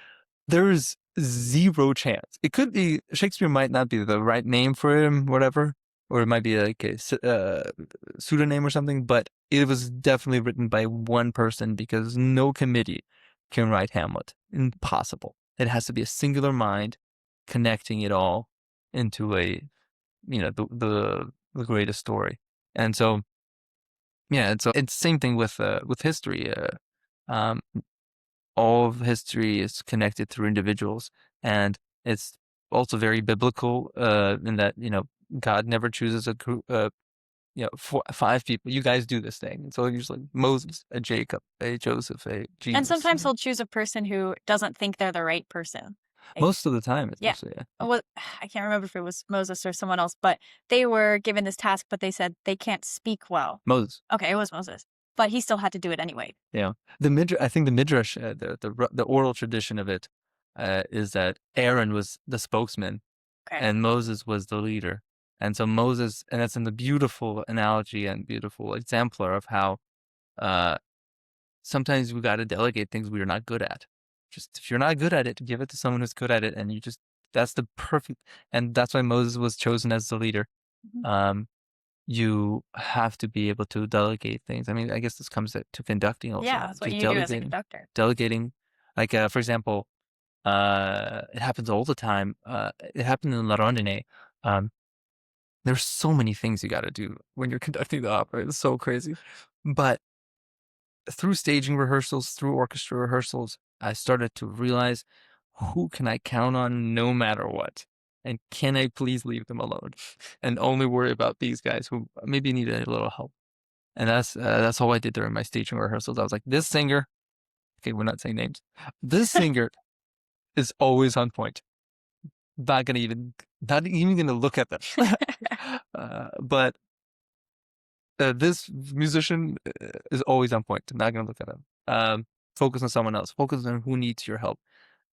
there's zero chance. It could be Shakespeare might not be the right name for him, whatever, or it might be like a pseudonym or something. But it was definitely written by one person because no committee can write Hamlet. Impossible. It has to be a singular mind connecting it all into a the greatest story. And so yeah, it's the same thing with history. Um, all of history is connected through individuals, and it's also very biblical in that God never chooses a group, 5 people. You guys do this thing. And so usually Moses, a Jacob, a Joseph, a Jesus. And sometimes he'll choose a person who doesn't think they're the right person. Most of the time, Yeah. especially. Yeah. I can't remember if it was Moses or someone else, but they were given this task, but they said they can't speak well. Moses. Okay, it was Moses, but he still had to do it anyway. Yeah. I think the Midrash, the oral tradition of it, is that Aaron was the spokesman, Okay. and Moses was the leader. And so Moses, and that's in the beautiful analogy and beautiful exemplar of how sometimes we got to delegate things we are not good at. Just if you're not good at it, give it to someone who's good at it, and that's the perfect. And that's why Moses was chosen as the leader. Mhm. You have to be able to delegate things. I mean, I guess this comes to conducting also. Yeah, that's what Just you do as a conductor. Delegating, like for example, it happens all the time. It happened in La Rondine. There's so many things you got to do when you're conducting the opera. It's so crazy. But through staging rehearsals, through orchestra rehearsals, I started to realize who can I count on no matter what? And can I please leave them alone and only worry about these guys who maybe need a little help? And that's all I did during my staging rehearsals. I was like, this singer, okay, we're not saying names. This singer is always on point. Not even gonna look at them. But this musician is always on point. Not gonna look at him. Focus on someone else. Focus on who needs your help.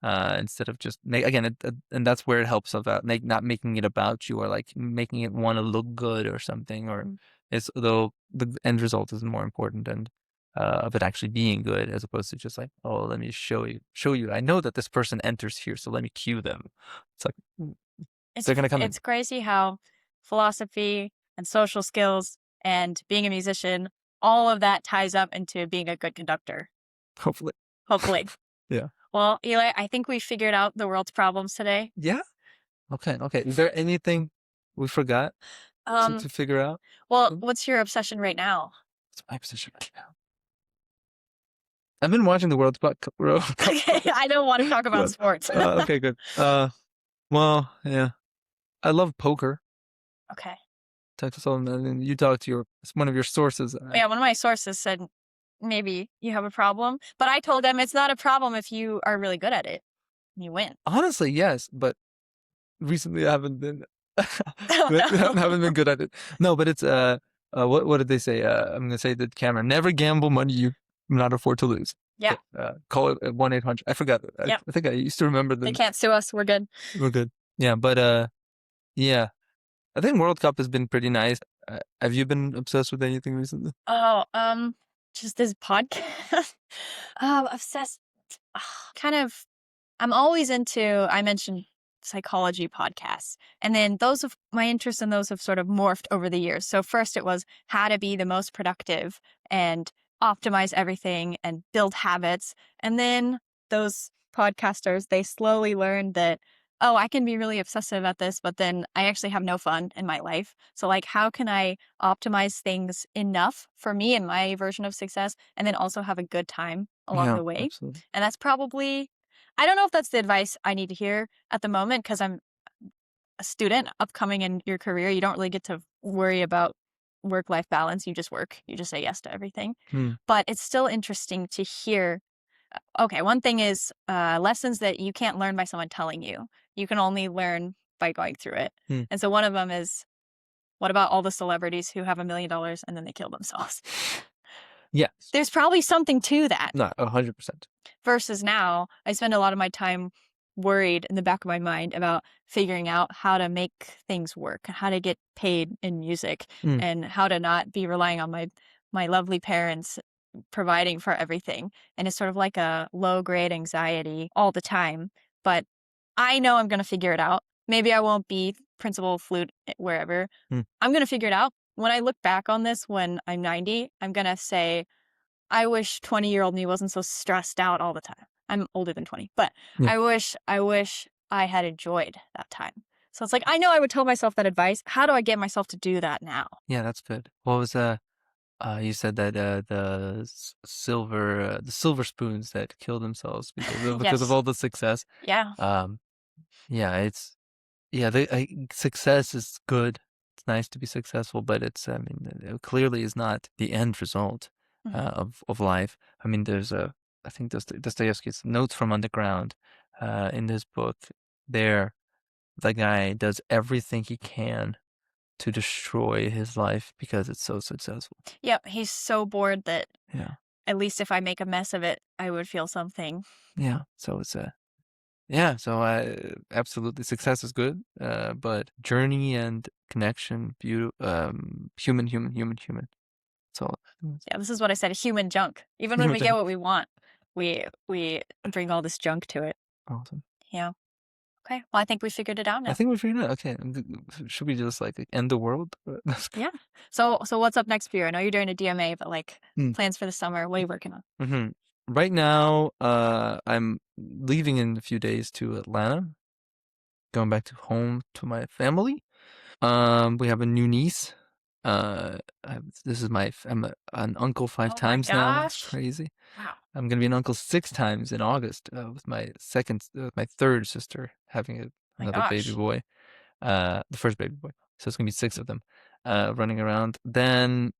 Instead of just and that's where it helps about not making it about you or like making it want to look good or something, or it's though the end result is more important. And of it actually being good, as opposed to just like, oh, let me show you. I know that this person enters here, so let me cue them. It's like they're gonna come in. It's crazy how philosophy and social skills and being a musician, all of that ties up into being a good conductor. Hopefully. Hopefully. Yeah. Well, Eli, I think we figured out the world's problems today. Yeah. Okay. Is there anything we forgot Um, to figure out? well, what's your obsession right now? What's my position right now? I've been watching the World Cup. Okay, I don't want to talk about sports. Okay, good. Well, yeah. I love poker. Okay. Texas Hold'em, and you talked to one of your sources. Yeah, one of my sources said maybe you have a problem, but I told them it's not a problem if you are really good at it. You win. Honestly, yes, but recently I haven't been Oh, no. haven't been good at it. No, but it's what did they say? I'm gonna say to the camera, never gamble money you cannot afford to lose. Yeah. Call it 1-800. I forgot. Yep. I think I used to remember them. They can't sue us. We're good. We're good. Yeah, but yeah. I think World Cup has been pretty nice. Have you been obsessed with anything recently? Oh, just this podcast. Obsessed. Kind of. I'm always into. I mentioned psychology podcasts, and then those of my interests in those have sort of morphed over the years. So first, it was how to be the most productive and optimize everything and build habits, and then those podcasters they slowly learned that. Oh, I can be really obsessive at this, but then I actually have no fun in my life. So, like, how can I optimize things enough for me and my version of success, and then also have a good time along the way? Absolutely. And that's probably, I don't know if that's the advice I need to hear at the moment because I'm a student upcoming in your career. You don't really get to worry about work-life balance. You just work, you just say yes to everything. But it's still interesting to hear. Okay, one thing is lessons that you can't learn by someone telling you. You can only learn by going through it. And so one of them is, what about all the celebrities who have $1 million and then they kill themselves? Yes. There's probably something to that. No, 100%. Versus now, I spend a lot of my time worried in the back of my mind about figuring out how to make things work, how to get paid in music, and how to not be relying on my lovely parents providing for everything. And it's sort of like a low-grade anxiety all the time. But I know I'm going to figure it out. Maybe I won't be principal flute wherever. I'm going to figure it out. When I look back on this when I'm 90, I'm going to say, I wish 20-year-old me wasn't so stressed out all the time. I'm older than 20, but I wish I had enjoyed that time. So it's like, I know I would tell myself that advice. How do I get myself to do that now? Yeah, that's good. What was you said that the silver spoons that kill themselves because of all the success. Yeah. Yeah, success is good. It's nice to be successful, but it clearly is not the end result of life. I mean, I think Dostoevsky's Notes from Underground, in this book, the guy does everything he can to destroy his life because it's so successful. Yep, he's so bored that at least if I make a mess of it, I would feel something. Yeah, so it's absolutely success is good, but journey and connection, human. So yeah, this is what I said, human junk. Even when we get what we want, we bring all this junk to it. Awesome. Yeah. Okay. Well, I think we figured it out now. I think we figured it out. Okay. Should we just end the world? Yeah. So what's up next for you? I know you're doing a DMA, but plans for the summer. What are you working on? Right now, I'm leaving in a few days to Atlanta, going back to home to my family. We have a new niece. I'm an uncle 5 times now. It's crazy. Wow. I'm gonna be an uncle 6 times in August, with my third sister having another baby boy, the first baby boy. So it's gonna be 6 of them, running around. So I'm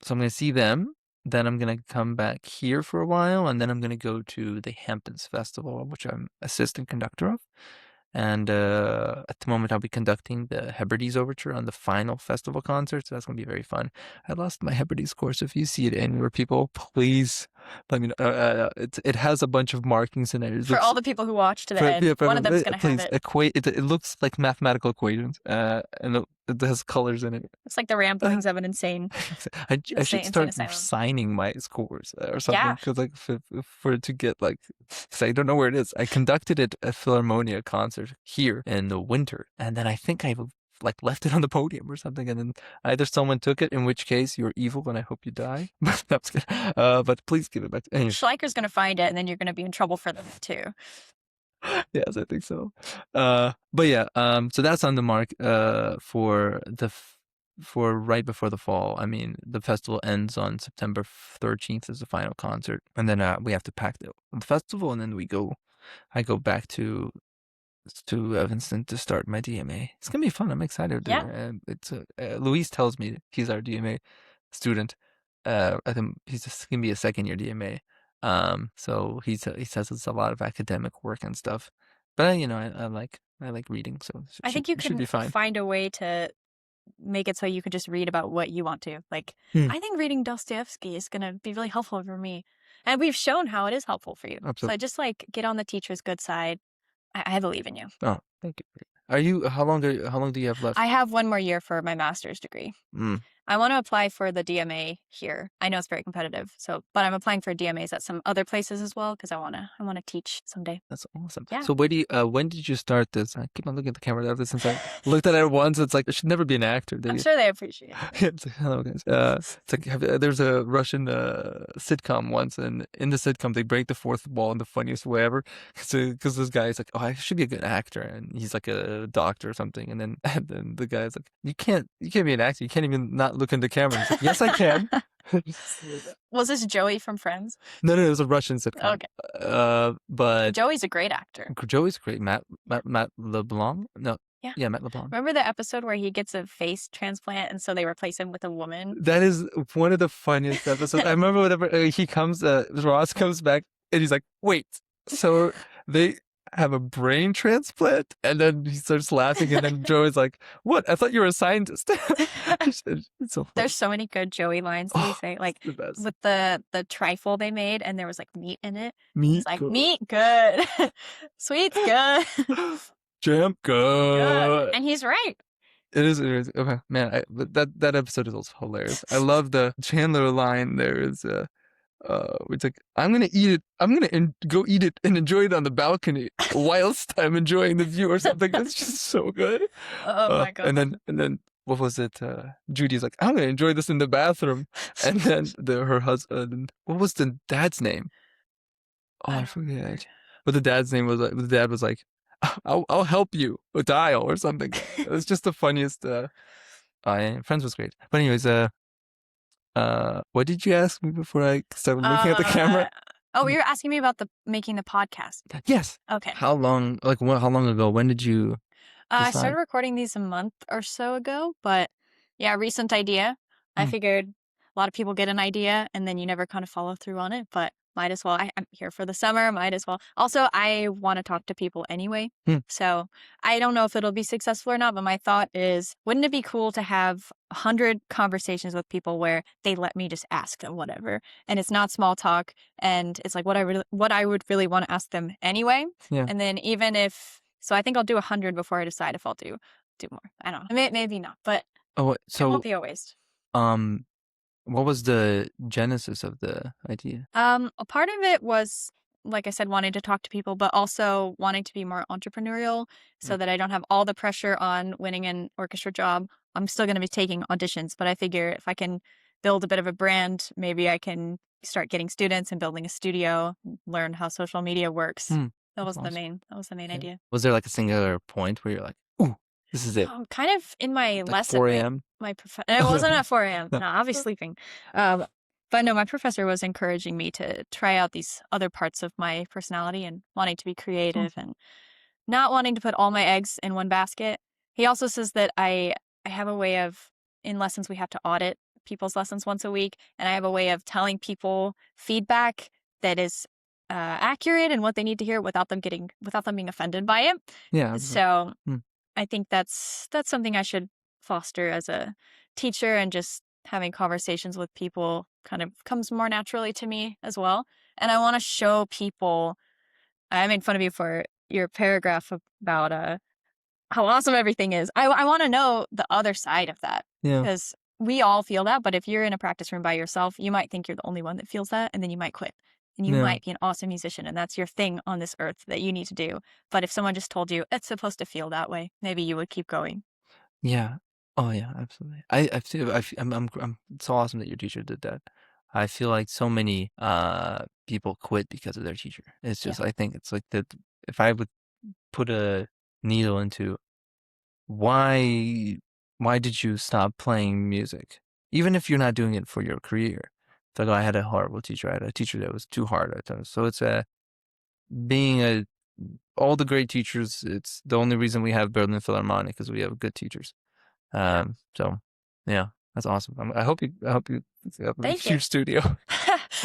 gonna see them. Then I'm gonna come back here for a while, and then I'm gonna go to the Hamptons Festival, which I'm assistant conductor of. And at the moment, I'll be conducting the Hebrides Overture on the final festival concert, so that's going to be very fun. I lost my Hebrides course. If you see it anywhere, people, please let me know. It has a bunch of markings in it. For all the people who watch to the end, one of them is going to have it. It looks like mathematical equations, and it has colors in it. It's like the ramblings of an insane I should start asylum. signing my scores or Yeah. something because like for it to get like because I don't know where it is. I conducted it a Philharmonia concert here in the winter, and then I think I like left it on the podium or something, and then either someone took it, in which case you're evil and I hope you die. But that's good. But please give it back. Anyway. Schleicher's gonna find it, and then you're gonna be in trouble for them too. Yes, I think so. But yeah, so that's on the mark for for right before the fall. I mean, the festival ends on September 13th is the final concert, and then we have to pack the festival, and then I go back to Evanston to start my DMA. It's gonna be fun. I'm excited. Yeah. It's Luis tells me he's our DMA student. I think he's just gonna be a second year DMA. So he says it's a lot of academic work and stuff. But you know, I like reading, so I think you should can be fine. find a way to make it so you could just read about what you want to. Like, I think reading Dostoevsky is going to be really helpful for me. And we've shown how it is helpful for you. Absolutely. So just like get on the teacher's good side. I believe in you. Oh, thank you. Are you how long do you have left? I have one more year for my master's degree. I want to apply for the DMA here. I know it's very competitive, but I'm applying for DMAs at some other places as well because I want to teach someday. That's awesome. Yeah. So when did you start this? I keep on looking at the camera ever since I looked at it once. It's like I should never be an actor. I'm sure they appreciate it. It's like, hello guys. It's like there's a Russian sitcom once, and in the sitcom they break the fourth wall in the funniest way ever. Because this guy is like, oh, I should be a good actor, and he's like a doctor or something, and then the guy's like, you can't be an actor. You can't even not look in the camera. And he's like, yes, I can. Was this Joey from Friends? No, it was a Russian sitcom. Okay. But Joey's a great actor. Joey's great. Matt LeBlanc? No. Yeah, Matt LeBlanc. Remember the episode where he gets a face transplant and so they replace him with a woman? That is one of the funniest episodes. I remember whenever Ross comes back and he's like, wait, so they have a brain transplant? And then he starts laughing and then Joey's like, what? I thought you were a scientist. It's so funny. There's so many good Joey lines that we say, like with the trifle they made and there was like meat in it. Meat. It's like, good. Meat, good. Sweet's good. Jam, good. And he's right. It is. Okay, man. That episode is also hilarious. I love the Chandler line. There is it's like, I'm gonna eat it. I'm gonna go eat it and enjoy it on the balcony whilst I'm enjoying the view or something. It's just so good. Oh my god. And then what was it? Judy's like, I'm gonna enjoy this in the bathroom, and then her husband. What was the dad's name? Oh, I forget. But the dad's name was like, the dad was like, I'll help you dial or something. It was just the funniest. Friends was great. But anyways, what did you ask me before I started looking at the camera? Oh, you were asking me about making the podcast. Yes. Okay. How long? Like how long ago? When did you? I started recording these a month or so ago, but yeah, recent idea. I figured a lot of people get an idea and then you never kind of follow through on it, but might as well. I'm here for the summer, might as well. Also, I want to talk to people anyway. So I don't know if it'll be successful or not, but my thought is, wouldn't it be cool to have 100 conversations with people where they let me just ask them whatever, and it's not small talk, and it's like what I would really want to ask them anyway. Yeah. And then so I think I'll do 100 before I decide if I'll do more. I don't know. Maybe not, but it won't be a waste. What was the genesis of the idea? A part of it was, like I said, wanting to talk to people, but also wanting to be more entrepreneurial so that I don't have all the pressure on winning an orchestra job. I'm still going to be taking auditions, but I figure if I can build a bit of a brand, maybe I can start getting students and building a studio, learn how social media works. That was the main idea. Was there like a singular point where you're like, ooh, this is it? Kind of in my lesson. 4 a.m.? It wasn't at 4 a.m. No, I was sleeping. But no, my professor was encouraging me to try out these other parts of my personality and wanting to be creative and not wanting to put all my eggs in one basket. He also says that I have a way of, in lessons, we have to audit people's lessons once a week. And I have a way of telling people feedback that is accurate and what they need to hear without them being offended by it. Yeah. So I think that's something I should foster as a teacher, and just having conversations with people kind of comes more naturally to me as well. And I want to show people. I made fun of you for your paragraph about how awesome everything is. I want to know the other side of that Yeah. because we all feel that. But if you're in a practice room by yourself, you might think you're the only one that feels that, and then you might quit. And you Yeah. might be an awesome musician, and that's your thing on this earth that you need to do. But if someone just told you it's supposed to feel that way, maybe you would keep going. Yeah. Oh yeah, absolutely. I feel I'm it's so awesome that your teacher did that. I feel like so many people quit because of their teacher. It's Yeah. just I think it's like that if I would put a needle into why why did you stop playing music? Even if you're not doing it for your career. It's like, oh, I had a horrible teacher. I had a teacher that was too hard at times. So it's a being a all the great teachers, it's the only reason we have Berlin Philharmonic because we have good teachers. Yeah. So yeah, that's awesome. I hope you have a Thank you. huge studio.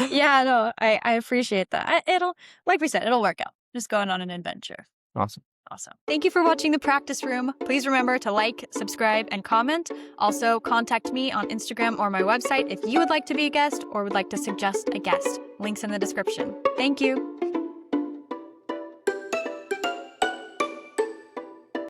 Yeah, no, I appreciate that. It'll, like we said, it'll work out. Just going on an adventure. Awesome. Awesome. Thank you for watching the practice room. Please remember to like, subscribe, and comment. Also, contact me on Instagram or my website if you would like to be a guest or would like to suggest a guest. Links in the description. Thank you.